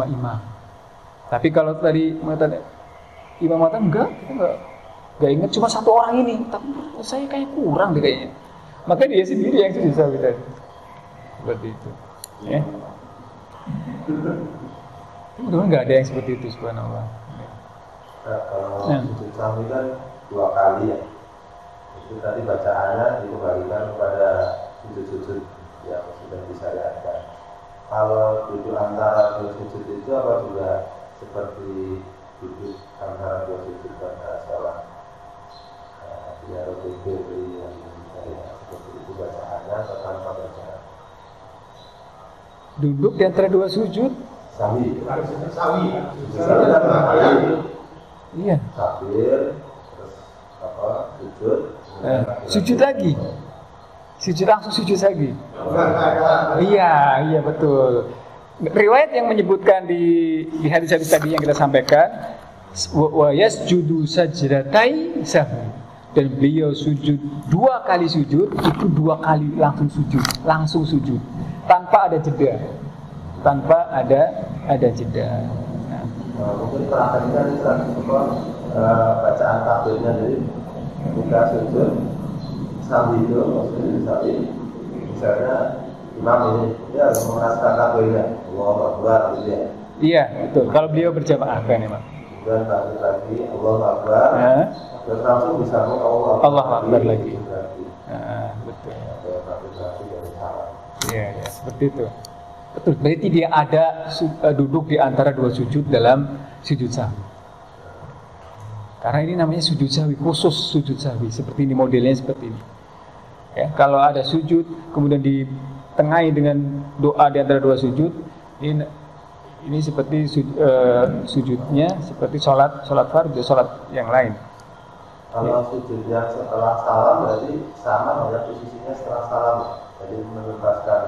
imam. Tapi kalau tadi imam mengatakan enggak ingat, cuma 1 orang ini, tapi saya kayak kurang deh kayaknya. Maka dia sendiri yang sujud sahwi tadi. Seperti itu. Ya. Teman-teman nggak ada yang seperti itu, subhanallah.
Kalau sujud sahwi kan 2 kali ya. Itu tadi bacaannya dikembalikan kepada sujud-sujud yang sudah disyariatkan. Kalau duduk antara 2 sujud itu apa juga seperti duduk antara 2 sujud pada sholat ya ROTB yang seperti itu bacaannya atau tanpa bacaan?
Duduk di antara 2 sujud
sahwi.
Iya.
Takbir, terus sujud.
Sujud lagi. Langsung sujud lagi. Iya betul. Riwayat yang menyebutkan di hadis-hadis tadi yang kita sampaikan, wa yasjudu sajdatai sahwi, dan beliau sujud 2 kali sujud, itu 2 kali langsung sujud tanpa ada jeda. Nah.
Mungkin perhatikan bacaan takbirnya, jadi ketika sujud sahwi itu misalnya imam ini dia mengatakan takbirnya Allahu Akbar gitu ya.
Iya betul, kalau beliau berjamaah kan emang.
Dan lagi Allahu Akbar, terus langsung bisa
Allahu Akbar lagi. Betul. Iya, seperti itu. Betul, berarti dia ada duduk di antara 2 sujud dalam sujud sahwi. Karena ini namanya sujud sahwi, khusus sujud sahwi. Seperti ini, modelnya seperti ini. Ya, kalau ada sujud, kemudian ditengahi dengan doa di antara 2 sujud, ini seperti sujudnya seperti sholat fardhu, sholat yang lain.
Kalau sujud yang setelah salam berarti sama ya posisinya setelah salam. Jadi menuntaskan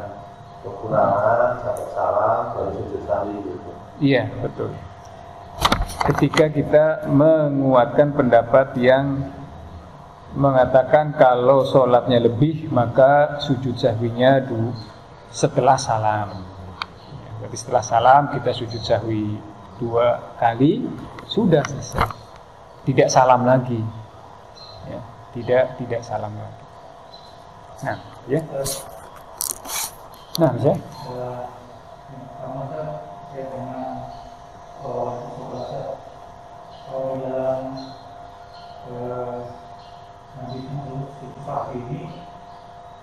kekurangan sampai salam baru sujud sahwi gitu. Iya,
betul. Ketika kita menguatkan pendapat yang mengatakan kalau sholatnya lebih maka sujud sahwinya setelah salam. Jadi setelah salam kita sujud sahwi 2 kali, sudah selesai. Tidak salam lagi. Ya. tidak salam lagi. Nah, ya. Nah, bisa.
Pertama saya dengan kalau dalam nanti sifat ini,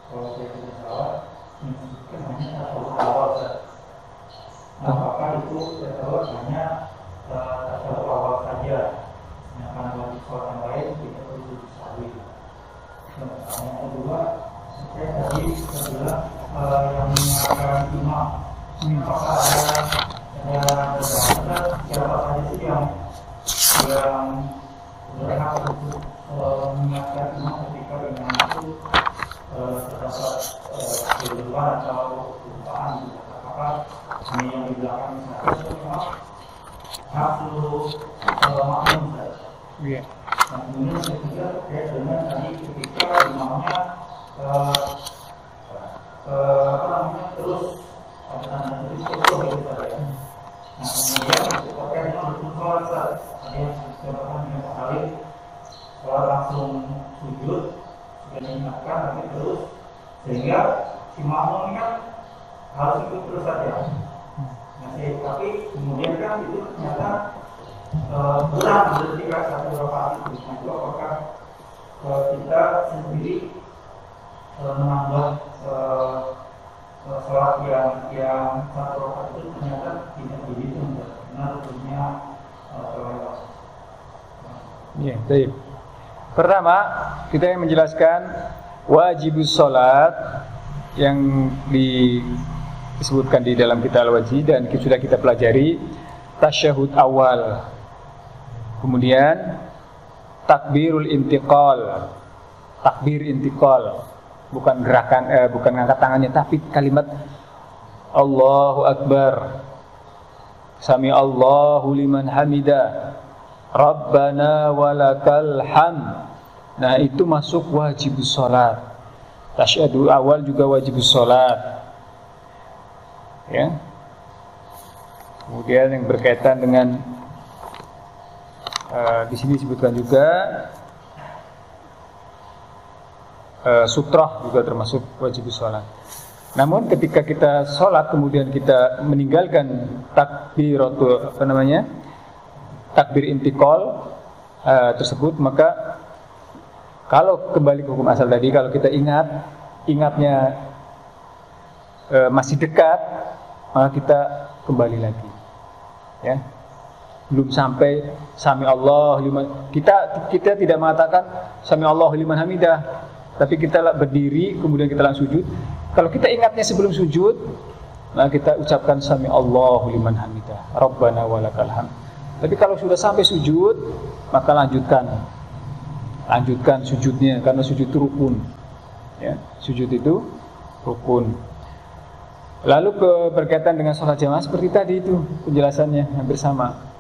kalau saya tidak salah, menyebutkan hanya tasawuf awal saja. Apakah itu tasawuf hanya tasawuf awal saja? Sedangkan bagi sholat yang lain tidak perlu disahwi. Yang kedua, saya tadi bilang yang mengingatkan imam. Apakah ada siapa saja sih yang berhak untuk mengingatkan imam ketika imam itu terdapat keliruan atau kelupaan? Apakah ini yang di belakang misalnya hak seluruh makmum saja?
Iya.
Nah, kemudian yang ketiga terkait dengan tadi ketika imamnya terus gitu saja. Nah, kemudian terkait dengan sholat tadi yang disebutkan dengan Pak Khalid, sholat langsung sujud sudah diingatkan tapi terus, sehingga si makmum ini kan harus ikut terus saja. Nah, tapi kemudian kan itu ternyata kurang ketika satu rakaat itu. Nah, itu apakah kita sendiri menambah sholat yang satu rakaat itu ternyata tidak dihitung karena rukunnya terlewat.
Iya, baik. Pertama, kita yang menjelaskan wajibus sholat yang disebutkan di dalam kitab Al-Wajih dan sudah kita pelajari tasyahud awal, kemudian takbirul intiqal, takbir intiqal, bukan gerakan, bukan ngangkat tangannya, tapi kalimat Allahu Akbar, Sami Allahu liman hamidah, Rabbana walakal hamd. Nah, itu masuk wajibus sholat. Tasyahud awal juga wajibus sholat, ya. Kemudian yang berkaitan dengan di sini disebutkan juga sutrah juga termasuk wajibus sholat. Namun ketika kita sholat kemudian kita meninggalkan takbir intiqal tersebut, maka kalau kembali ke hukum asal tadi, kalau kita ingatnya masih dekat, maka kita kembali lagi, ya. Belum sampai Sami Allah liman, kita tidak mengatakan Sami Allah liman hamidah, tapi kita berdiri kemudian kita langsung sujud. Kalau kita ingatnya sebelum sujud, maka kita ucapkan Sami Allah liman hamidah, Rabbana walakal hamd. Tapi kalau sudah sampai sujud, maka lanjutkan sujudnya, karena sujud itu rukun, ya. Sujud itu rukun. Lalu berkaitan dengan sholat jamaah seperti tadi itu penjelasannya hampir sama.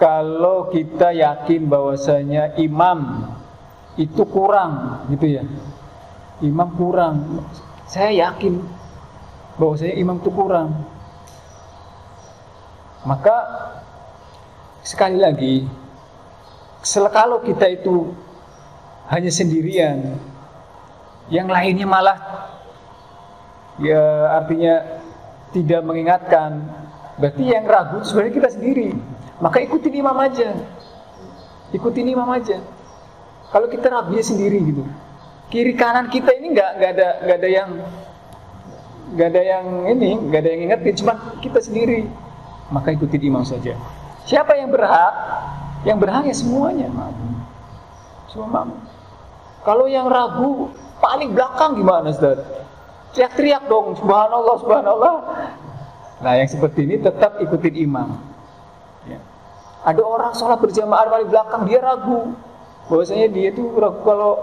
Kalau kita yakin bahwasanya imam itu kurang, gitu ya, imam kurang, saya yakin bahwasanya imam itu kurang, maka sekali lagi, kalau kita itu hanya sendirian, yang lainnya malah ya artinya tidak mengingatkan, berarti yang ragu sebenarnya kita sendiri. Maka ikutin imam aja. Kalau kita ragunya sendiri gitu, kiri kanan kita ini nggak ada yang ingetin, cuma kita sendiri. Maka ikutin imam saja. Siapa yang berhak? Yang berhak ya semuanya, semua. Kalau yang ragu paling belakang gimana, Ustaz? Teriak-teriak dong, subhanallah, subhanallah. Nah, yang seperti ini tetap ikutin imam, ya. Ada orang sholat berjamaah paling belakang, dia ragu bahwasanya dia itu ragu kalau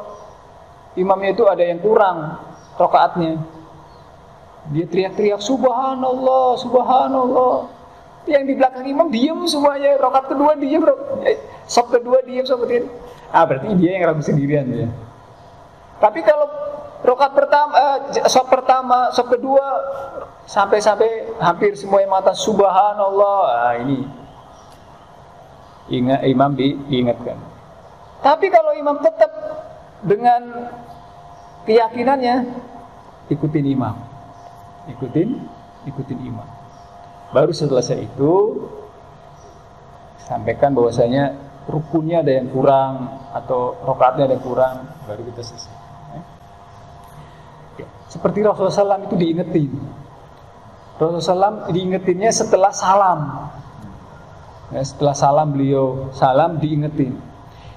imamnya itu ada yang kurang rakaatnya. Dia teriak-teriak subhanallah, subhanallah. Yang di belakang imam diam semuanya, rakaat kedua diam, saf kedua diam, saf ketiga. Berarti dia yang ragu sendirian ya. Tapi kalau rakaat pertama, saf pertama, saf kedua sampai hampir semua yang mata subhanallah, ini ingat imam diingatkan. Tapi kalau imam tetap dengan keyakinannya ikutin imam. Ikutin imam. Baru selesai itu sampaikan bahwasanya rukunnya ada yang kurang atau rakaatnya ada yang kurang, baru kita selesai. Seperti Rasulullah SAW itu diingetin. Rasulullah SAW diingetinnya setelah salam. Ya, setelah salam beliau salam diingetin.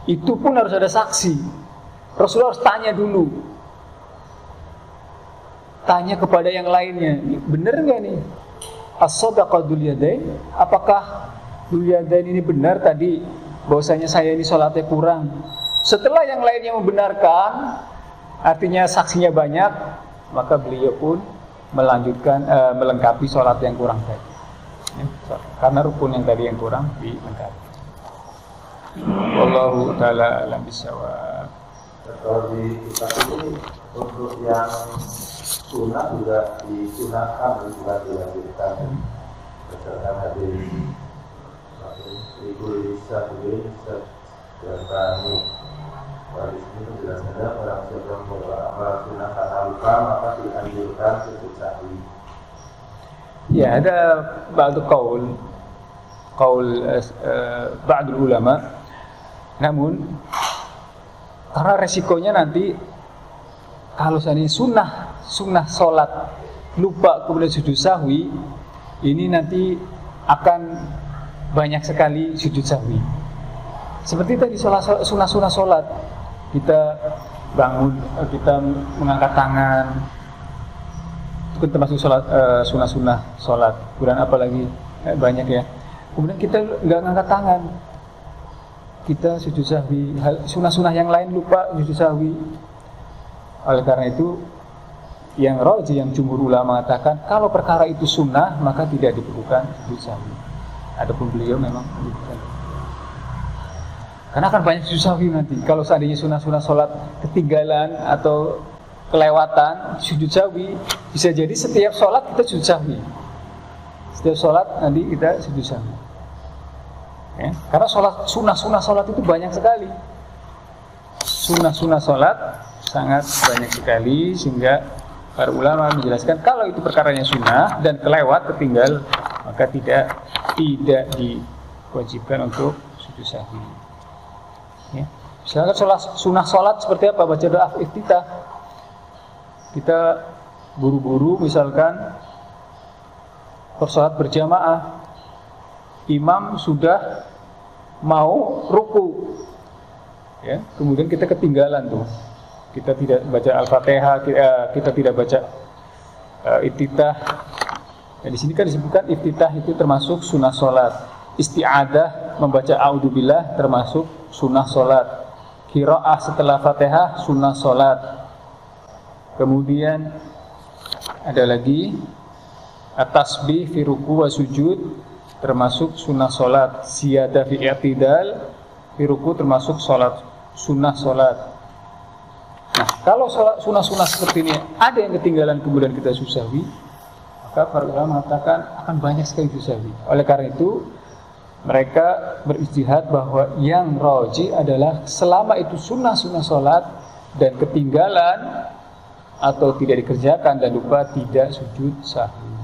Itu pun harus ada saksi. Rasulullah harus tanya dulu. Tanya kepada yang lainnya, benar nggak nih? As-sadaqah dzul yadain, apakah dzul yadain ini benar tadi bahwasanya saya ini sholatnya kurang? Setelah yang lainnya membenarkan, artinya saksinya banyak, maka beliau pun melanjutkan melengkapi sholat yang kurang tadi. Ya, karena rukun yang tadi yang kurang dilengkapi. Wallahu taala alam bisawab.
Kalau di kitab ini untuk yang sunnah juga disunahkan bukan diwajibkan berdasarkan hadis Ibu Isa dan kami hadis ini penjelasannya orang siapa yang sunnah karena lupa maka dianjurkan sujud sahwi.
Ya, ada ba'du qaul ba'dul ulama, namun karena resikonya nanti kalau seandainya sunnah sholat lupa kemudian sujud sahwi, ini nanti akan banyak sekali sujud sahwi. Seperti tadi sunnah sholat, kita bangun, kita mengangkat tangan, itu termasuk sholat, sunnah sholat. Kemudian apalagi banyak ya. Kemudian kita nggak ngangkat tangan, kita sujud sahwi. Sunnah yang lain lupa sujud sahwi. Oleh karena itu, yang rajih, yang jumhur ulama mengatakan kalau perkara itu sunnah maka tidak diperlukan sujud sahwi. Adapun beliau memang menyebutkan. Karena akan banyak sujud sahwi nanti. Kalau seandainya sunnah sholat ketinggalan atau kelewatan sujud sahwi, bisa jadi setiap sholat kita sujud sahwi. Setiap sholat nanti kita sujud sahwi. Ya, karena sunnah sholat itu banyak sekali. Sunnah sholat sangat banyak sekali, sehingga para ulama menjelaskan kalau itu perkaranya sunnah dan kelewat ketinggal maka tidak diwajibkan untuk sujud sahwi. Ya. Misalkan sunnah sholat seperti apa? Baca doa iftitah. Kita buru-buru misalkan bersolat berjamaah, imam sudah mau ruku, ya, kemudian kita ketinggalan tuh. Kita tidak baca Al-Fatihah, kita tidak baca iftitah. Nah, di sini kan disebutkan iftitah itu termasuk sunnah sholat. Isti'adah, membaca a'udzubillah termasuk sunnah sholat. Qiraah setelah Fatihah sunnah sholat. Kemudian ada lagi at-tasbih fi ruku' wa sujud termasuk sunnah sholat. Ziyadah fi i'tidal fi ruku' termasuk sholat, sunnah sholat. Nah, kalau sunnah-sunnah seperti ini ada yang ketinggalan kemudian kita sujud sahwi, maka para ulama mengatakan akan banyak sekali sujud sahwi. Oleh karena itu mereka berijtihad bahwa yang rajih adalah selama itu sunnah sholat dan ketinggalan atau tidak dikerjakan dan lupa, tidak sujud sahwi.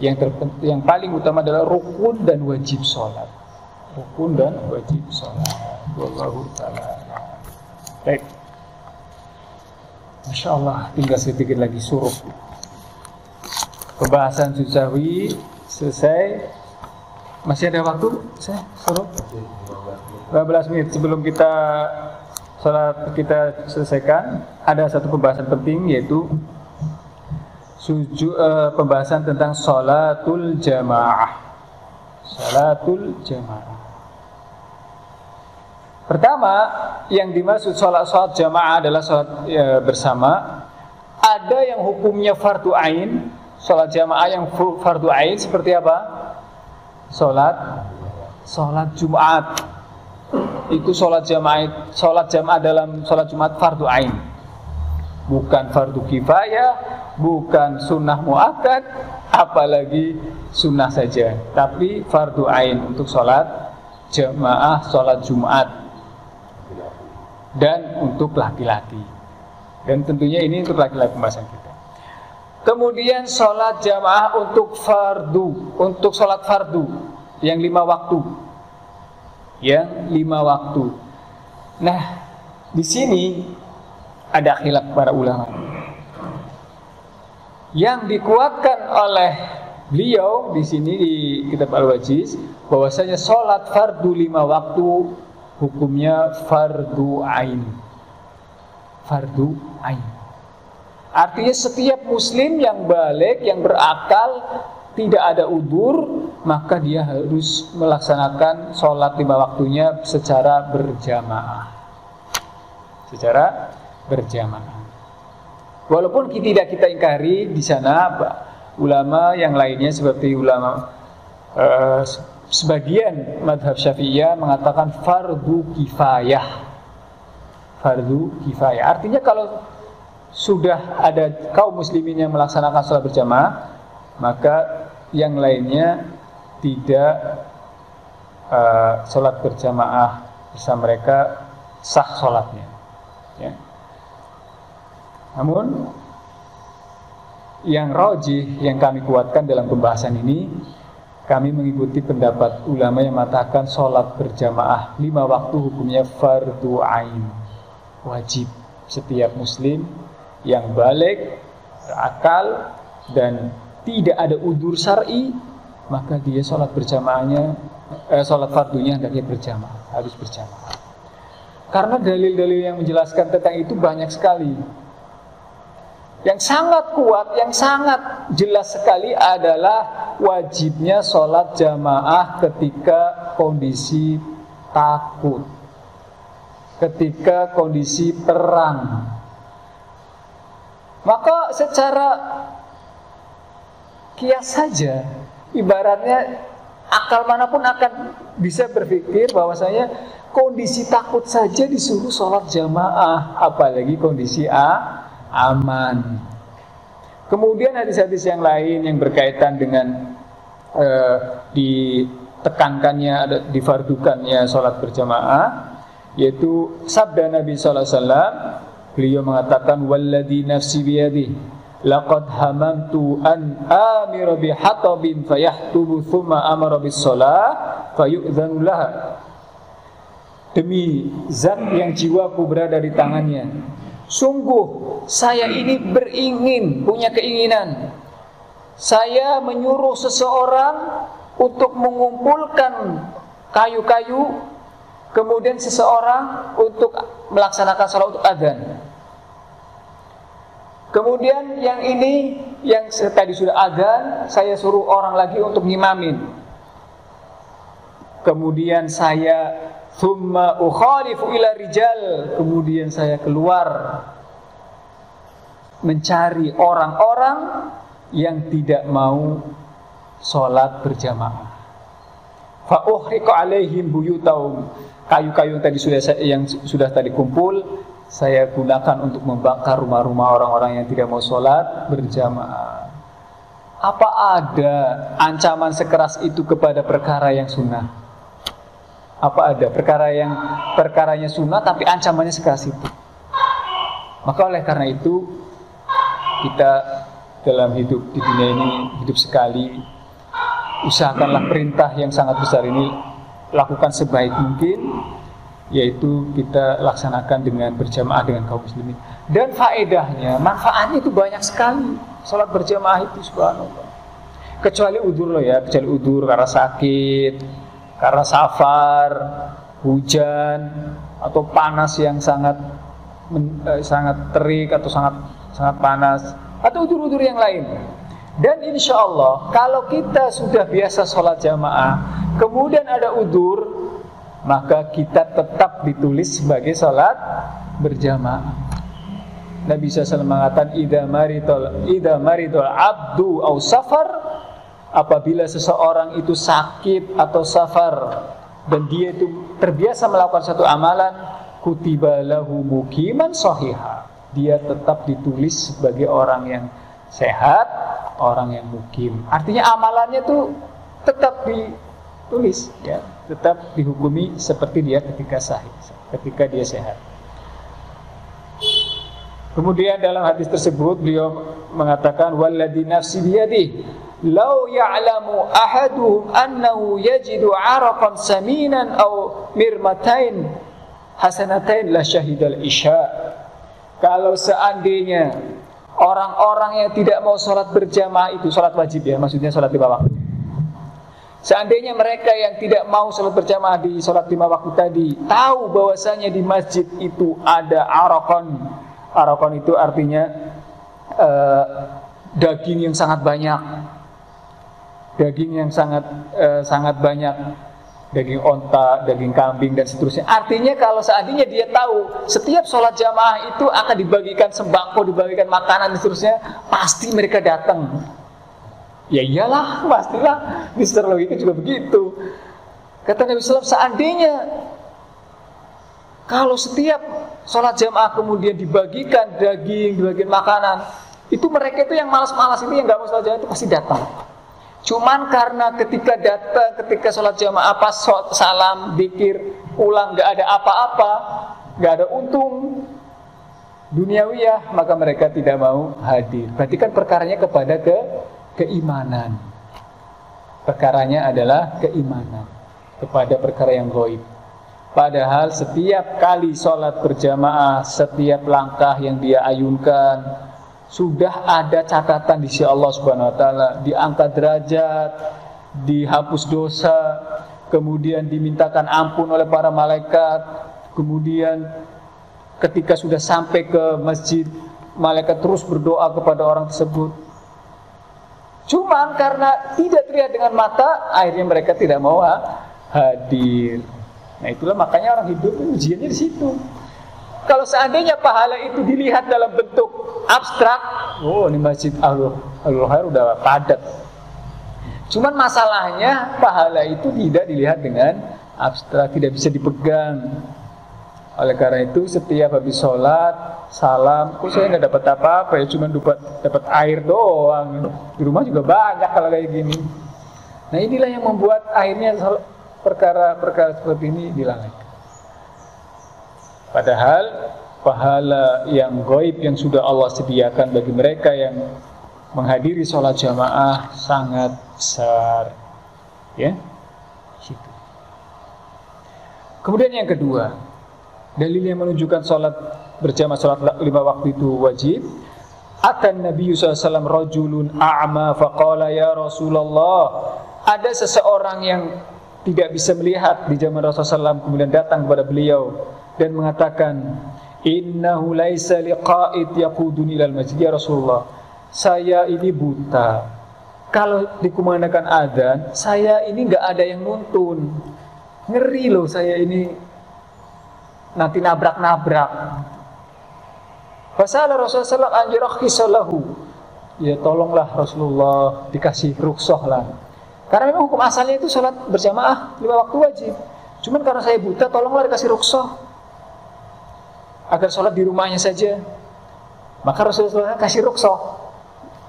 Yang paling utama adalah rukun dan wajib sholat. Rukun dan wajib sholat. Wallahu ta'ala. Baik. Masya Allah, tinggal sedikit lagi suruh. Pembahasan sujud sahwi selesai. Masih ada waktu? Saya suruh 15 menit sebelum kita salat kita selesaikan. Ada satu pembahasan penting, yaitu pembahasan tentang sholatul jamaah. Sholatul jamaah. Pertama, yang dimaksud sholat jamaah adalah sholat bersama. Ada yang hukumnya fardu ain, sholat jamaah yang fardu ain seperti apa? Sholat Jumat. Itu sholat jamaah dalam sholat Jumat fardu ain, bukan fardu kifayah, bukan sunnah muakkad, apalagi sunnah saja, tapi fardu ain untuk sholat jamaah sholat Jumat. dan untuk laki-laki. Dan tentunya ini untuk laki-laki pembahasan kita. Kemudian sholat jamaah untuk fardu, untuk sholat fardu yang 5 waktu. Yang 5 waktu. Nah, di sini ada khilaf para ulama. Yang dikuatkan oleh beliau di sini di kitab Al-Wajiz bahwasanya sholat fardu 5 waktu hukumnya fardu ain. Fardu ain. Artinya setiap muslim yang balik, yang berakal, tidak ada udzur, maka dia harus melaksanakan sholat 5 waktunya secara berjamaah. Secara berjamaah. Walaupun tidak kita ingkari di sana ulama yang lainnya seperti ulama sebagian madhab Syafi'iyah mengatakan fardu kifayah. Fardu kifayah. Artinya kalau sudah ada kaum muslimin yang melaksanakan sholat berjamaah, maka yang lainnya tidak sholat berjamaah bersama mereka, sah sholatnya. Ya. Namun yang rajih yang kami kuatkan dalam pembahasan ini, kami mengikuti pendapat ulama yang mengatakan sholat berjamaah 5 waktu hukumnya fardu ain, wajib setiap muslim yang balik, berakal dan tidak ada udzur syar'i, maka dia sholat berjamaahnya, sholat fardunya hendaknya berjamaah, harus berjamaah. Karena dalil-dalil yang menjelaskan tentang itu banyak sekali. Yang sangat kuat, yang sangat jelas sekali adalah wajibnya sholat jamaah ketika kondisi takut, ketika kondisi perang. Maka secara kias saja, ibaratnya akal manapun akan bisa berpikir bahwasanya kondisi takut saja disuruh sholat jamaah, apalagi kondisi aman. Kemudian hadis-hadis yang lain yang berkaitan dengan ditekankannya, difardukannya sholat berjamaah, yaitu sabda Nabi SAW. Beliau mengatakan, walladhi nafsi biyadih, laqad hamamtu an amira bihatabin fayahtubu thumma amara bis sholah fayu'zanu laha. Demi zat yang jiwaku berada di tangannya, sungguh saya ini beringin, punya keinginan. Saya menyuruh seseorang untuk mengumpulkan kayu-kayu, kemudian seseorang untuk melaksanakan salat untuk adzan. Kemudian yang ini, yang tadi sudah adzan, saya suruh orang lagi untuk ngimamin. Kemudian saya thumma ukhalifu ila rijal, kemudian saya keluar mencari orang-orang yang tidak mau sholat berjamaah. Fa uhriqu alaihim buyutahum, kayu-kayu yang sudah tadi kumpul saya gunakan untuk membakar rumah-rumah orang-orang yang tidak mau sholat berjamaah. Apa ada ancaman sekeras itu kepada perkara yang sunnah? Apa ada perkaranya sunnah tapi ancamannya sekeras itu? Maka oleh karena itu kita dalam hidup di dunia ini hidup sekali, usahakanlah perintah yang sangat besar ini lakukan sebaik mungkin, yaitu kita laksanakan dengan berjamaah dengan kaum muslimin. Dan faedahnya, manfaatnya itu banyak sekali. Salat berjamaah itu subhanallah. Kecuali udzur loh ya, kecuali udzur karena sakit, karena safar, hujan, atau panas yang sangat terik atau sangat panas, atau udzur-udzur yang lain. Dan insya Allah kalau kita sudah biasa sholat jamaah, kemudian ada udzur, maka kita tetap ditulis sebagai sholat berjamaah. Nabi SAW mengatakan, idza maridul abdu au safar, apabila seseorang itu sakit atau safar dan dia itu terbiasa melakukan satu amalan, kutiba lahu muqiman shahiha, dia tetap ditulis sebagai orang yang sehat, orang yang mukim. Artinya amalannya itu tetap ditulis, ya, tetap dihukumi seperti dia ketika sahih, ketika dia sehat. Kemudian dalam hadis tersebut beliau mengatakan walladzi nafsi biyadihi law ya'lamu ahaduhum annahu yajidu 'araqan saminan aw mirmatain hasanatain la syahidal isya. Kalau seandainya orang-orang yang tidak mau sholat berjamaah itu, sholat wajib ya, maksudnya sholat 5 waktu. Seandainya mereka yang tidak mau sholat berjamaah di sholat 5 waktu tadi tahu bahwasanya di masjid itu ada araqan. Araqan itu artinya daging yang sangat banyak. Daging yang sangat banyak. Daging onta, daging kambing dan seterusnya. Artinya kalau seandainya dia tahu setiap sholat jamaah itu akan dibagikan sembako, dibagikan makanan dan seterusnya, pasti mereka datang. Ya iyalah, pastilah. Di secara logika juga begitu. Kata Nabi SAW, seandainya kalau setiap sholat jamaah kemudian dibagikan daging, dibagikan makanan, itu mereka itu yang malas-malas itu yang gak mau sholat jamaah itu pasti datang. Cuman karena ketika sholat jamaah pas salam, dzikir, pulang gak ada apa-apa, gak ada untung duniawiyah, maka mereka tidak mau hadir. Berarti kan perkaranya kepada keimanan. Perkaranya adalah keimanan kepada perkara yang gaib. Padahal setiap kali sholat berjamaah, setiap langkah yang dia ayunkan sudah ada catatan di sisi Allah Subhanahu Wa Taala, diangkat derajat, dihapus dosa, kemudian dimintakan ampun oleh para malaikat, kemudian ketika sudah sampai ke masjid, malaikat terus berdoa kepada orang tersebut. Cuman karena tidak terlihat dengan mata, akhirnya mereka tidak mau hadir. Nah itulah makanya orang hidup ujiannya di situ. Kalau seandainya pahala itu dilihat dalam bentuk abstrak, oh ini masjid Ahlul Khair udah padat. Cuman masalahnya pahala itu tidak dilihat dengan abstrak, tidak bisa dipegang. Oleh karena itu setiap habis sholat, salam, kok saya nggak dapat apa-apa ya, cuma dapat air doang. Di rumah juga banyak kalau kayak gini. Nah inilah yang membuat akhirnya perkara-perkara seperti ini dilalaikan. Padahal pahala yang gaib yang sudah Allah sediakan bagi mereka yang menghadiri sholat jamaah sangat besar. Ya, situ. Kemudian yang kedua, dalil yang menunjukkan sholat berjamaah, sholat 5 waktu itu wajib. Atan Nabi SAW rajulun a'ma faqala ya Rasulullah. Ada seseorang yang tidak bisa melihat di zaman Rasulullah SAW, kemudian datang kepada beliau dan mengatakan, innahu laisa liqa'id yaquduni ilal masjid ya Rasulullah. Saya ini buta. Kalau dikumandangkan adzan, saya ini enggak ada yang nuntun. Ngeri loh saya ini nanti nabrak-nabrak. Fasala Rasulullah sallallahu alaihi wasallam, ya tolonglah Rasulullah dikasih rukhsah lah. Karena memang hukum asalnya itu sholat berjamaah 5 waktu wajib. Cuman karena saya buta, tolonglah dikasih rukhsah agar sholat di rumahnya saja. Maka Rasulullah kasih rukhsah.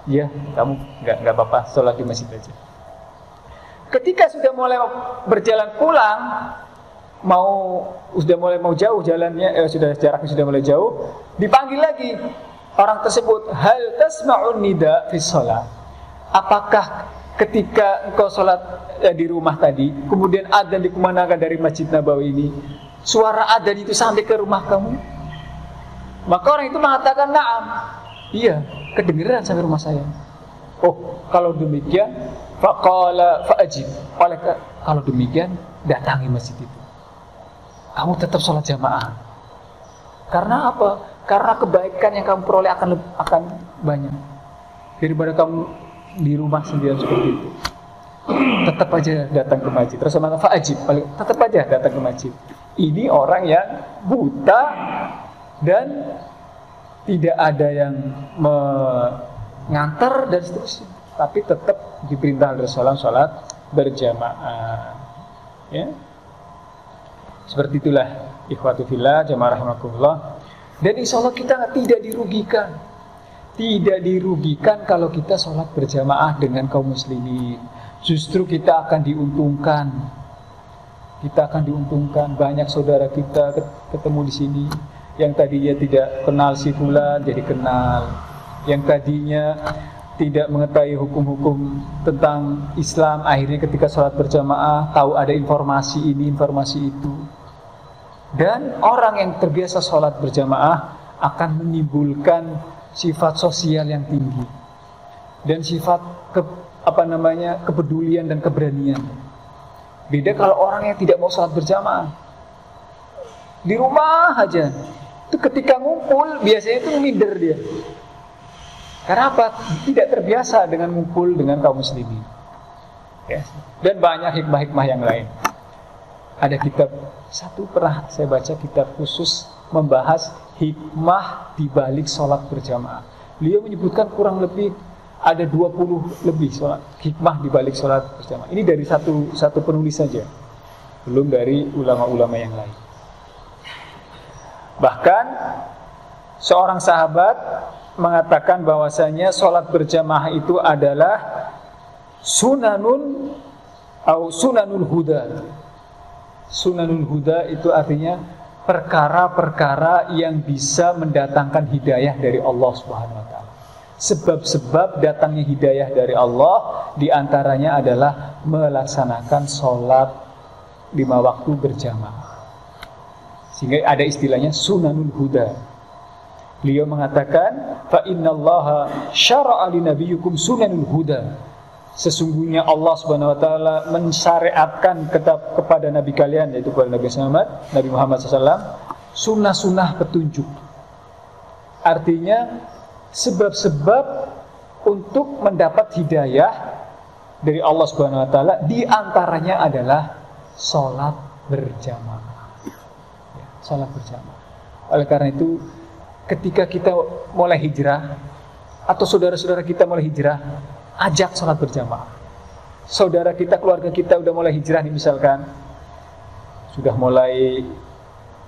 Ya, kamu nggak apa-apa, sholat di masjid aja. Ketika sudah mulai berjalan pulang, sudah mulai mau jauh jalannya, jaraknya sudah mulai jauh, dipanggil lagi orang tersebut, hal tasma'un nida fi sholat. Apakah ketika engkau sholat di rumah tadi, kemudian adzan dikumandangkan dari Masjid Nabawi ini, suara adzan itu sampai ke rumah kamu? Maka orang itu mengatakan, na'am, iya, kedengeran sampai rumah saya. Oh, kalau demikian, faqala fa'ajib. Kalau demikian, datangi masjid itu. Kamu tetap sholat jamaah. Karena apa? Karena kebaikan yang kamu peroleh akan banyak daripada kamu di rumah sendirian seperti itu. Tetap aja datang ke masjid. Terus sama fa'ajib, tetap aja datang ke masjid. Ini orang yang buta dan tidak ada yang mengantar dan seterusnya, tapi tetap diperintah oleh Rasulullah sholat berjamaah. Ya, seperti itulah ikhwatu fillah, jamaah rahimakumullah. Dan insya Allah kita tidak dirugikan kalau kita sholat berjamaah dengan kaum muslimin. Justru kita akan diuntungkan. Banyak saudara kita ketemu di sini. Yang tadinya tidak kenal si fulan jadi kenal. Yang tadinya tidak mengetahui hukum-hukum tentang Islam, akhirnya ketika sholat berjamaah tahu ada informasi ini, informasi itu. Dan orang yang terbiasa sholat berjamaah akan menimbulkan sifat sosial yang tinggi dan sifat kepedulian dan keberanian. Beda kalau orang yang tidak mau sholat berjamaah, di rumah aja, itu ketika ngumpul biasanya itu minder dia. Karena apa? Tidak terbiasa dengan ngumpul dengan kaum muslimin. Ya. Dan banyak hikmah-hikmah yang lain. Ada kitab, satu pernah saya baca kitab khusus membahas hikmah di balik sholat berjamaah. Beliau menyebutkan kurang lebih ada 20 lebih sholat, hikmah di balik sholat berjamaah. Ini dari satu penulis saja, belum dari ulama-ulama yang lain. Bahkan seorang sahabat mengatakan bahwasanya sholat berjamaah itu adalah sunanul huda. Sunanul huda itu artinya perkara-perkara yang bisa mendatangkan hidayah dari Allah Subhanahu wa taala. Sebab-sebab datangnya hidayah dari Allah diantaranya adalah melaksanakan sholat 5 waktu berjamaah. Sehingga ada istilahnya sunanul huda. Beliau mengatakan, fa innallaha syara'a li nabiyyukum sunanul huda. Sesungguhnya Allah Subhanahu wa taala mensyariatkan kepada nabi kalian, yaitu kepada Nabi Muhammad SAW, sunnah-sunnah petunjuk. Artinya sebab-sebab untuk mendapat hidayah dari Allah Subhanahu wa taala, di antaranya adalah salat berjamaah. Ya, salat berjamaah. Oleh karena itu, ketika kita mulai hijrah atau saudara-saudara kita mulai hijrah, ajak sholat berjamaah. Saudara kita, keluarga kita udah mulai hijrah nih misalkan, sudah mulai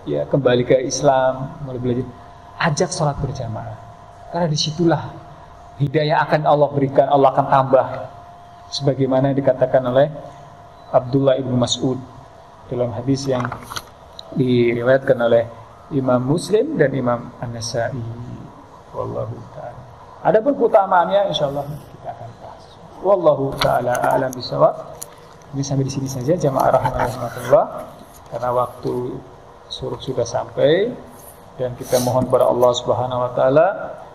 ya kembali ke Islam, mulai belajar, ajak sholat berjamaah. Karena disitulah hidayah akan Allah berikan, Allah akan tambah. Sebagaimana dikatakan oleh Abdullah ibnu Mas'ud dalam hadis yang diriwayatkan oleh Imam Muslim dan Imam An-Nasa'i. Wallahu ta'ala. Adapun keutamaannya insyaallah kita akan bahas. Wallahu ta'ala a'lam bishawab. Ini sampai di sini saja jamaah rahmatullah, karena waktu suruh sudah sampai, dan kita mohon kepada Allah Subhanahu wa taala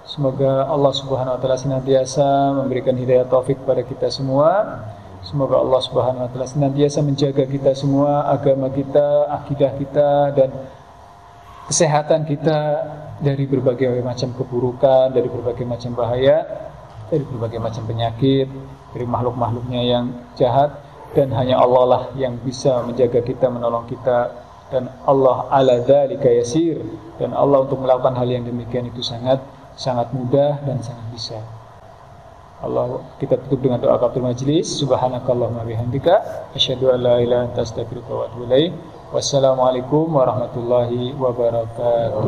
semoga Allah Subhanahu wa taala senantiasa memberikan hidayah taufik kepada kita semua. Semoga Allah Subhanahu wa taala senantiasa menjaga kita semua, agama kita, akidah kita, dan kesehatan kita dari berbagai macam keburukan, dari berbagai macam bahaya, dari berbagai macam penyakit, dari makhluk-makhluknya yang jahat, dan hanya Allah lah yang bisa menjaga kita, menolong kita, dan Allah ala dzalika yasir, dan Allah untuk melakukan hal yang demikian itu sangat mudah dan sangat bisa. Allah, kita tutup dengan doa kafaratul majlis. Subhanakallahumma bihamdika asyhadu an la ilaha illa anta astaghfiruka wa atubu ilaik. Wassalamualaikum warahmatullahi wabarakatuh.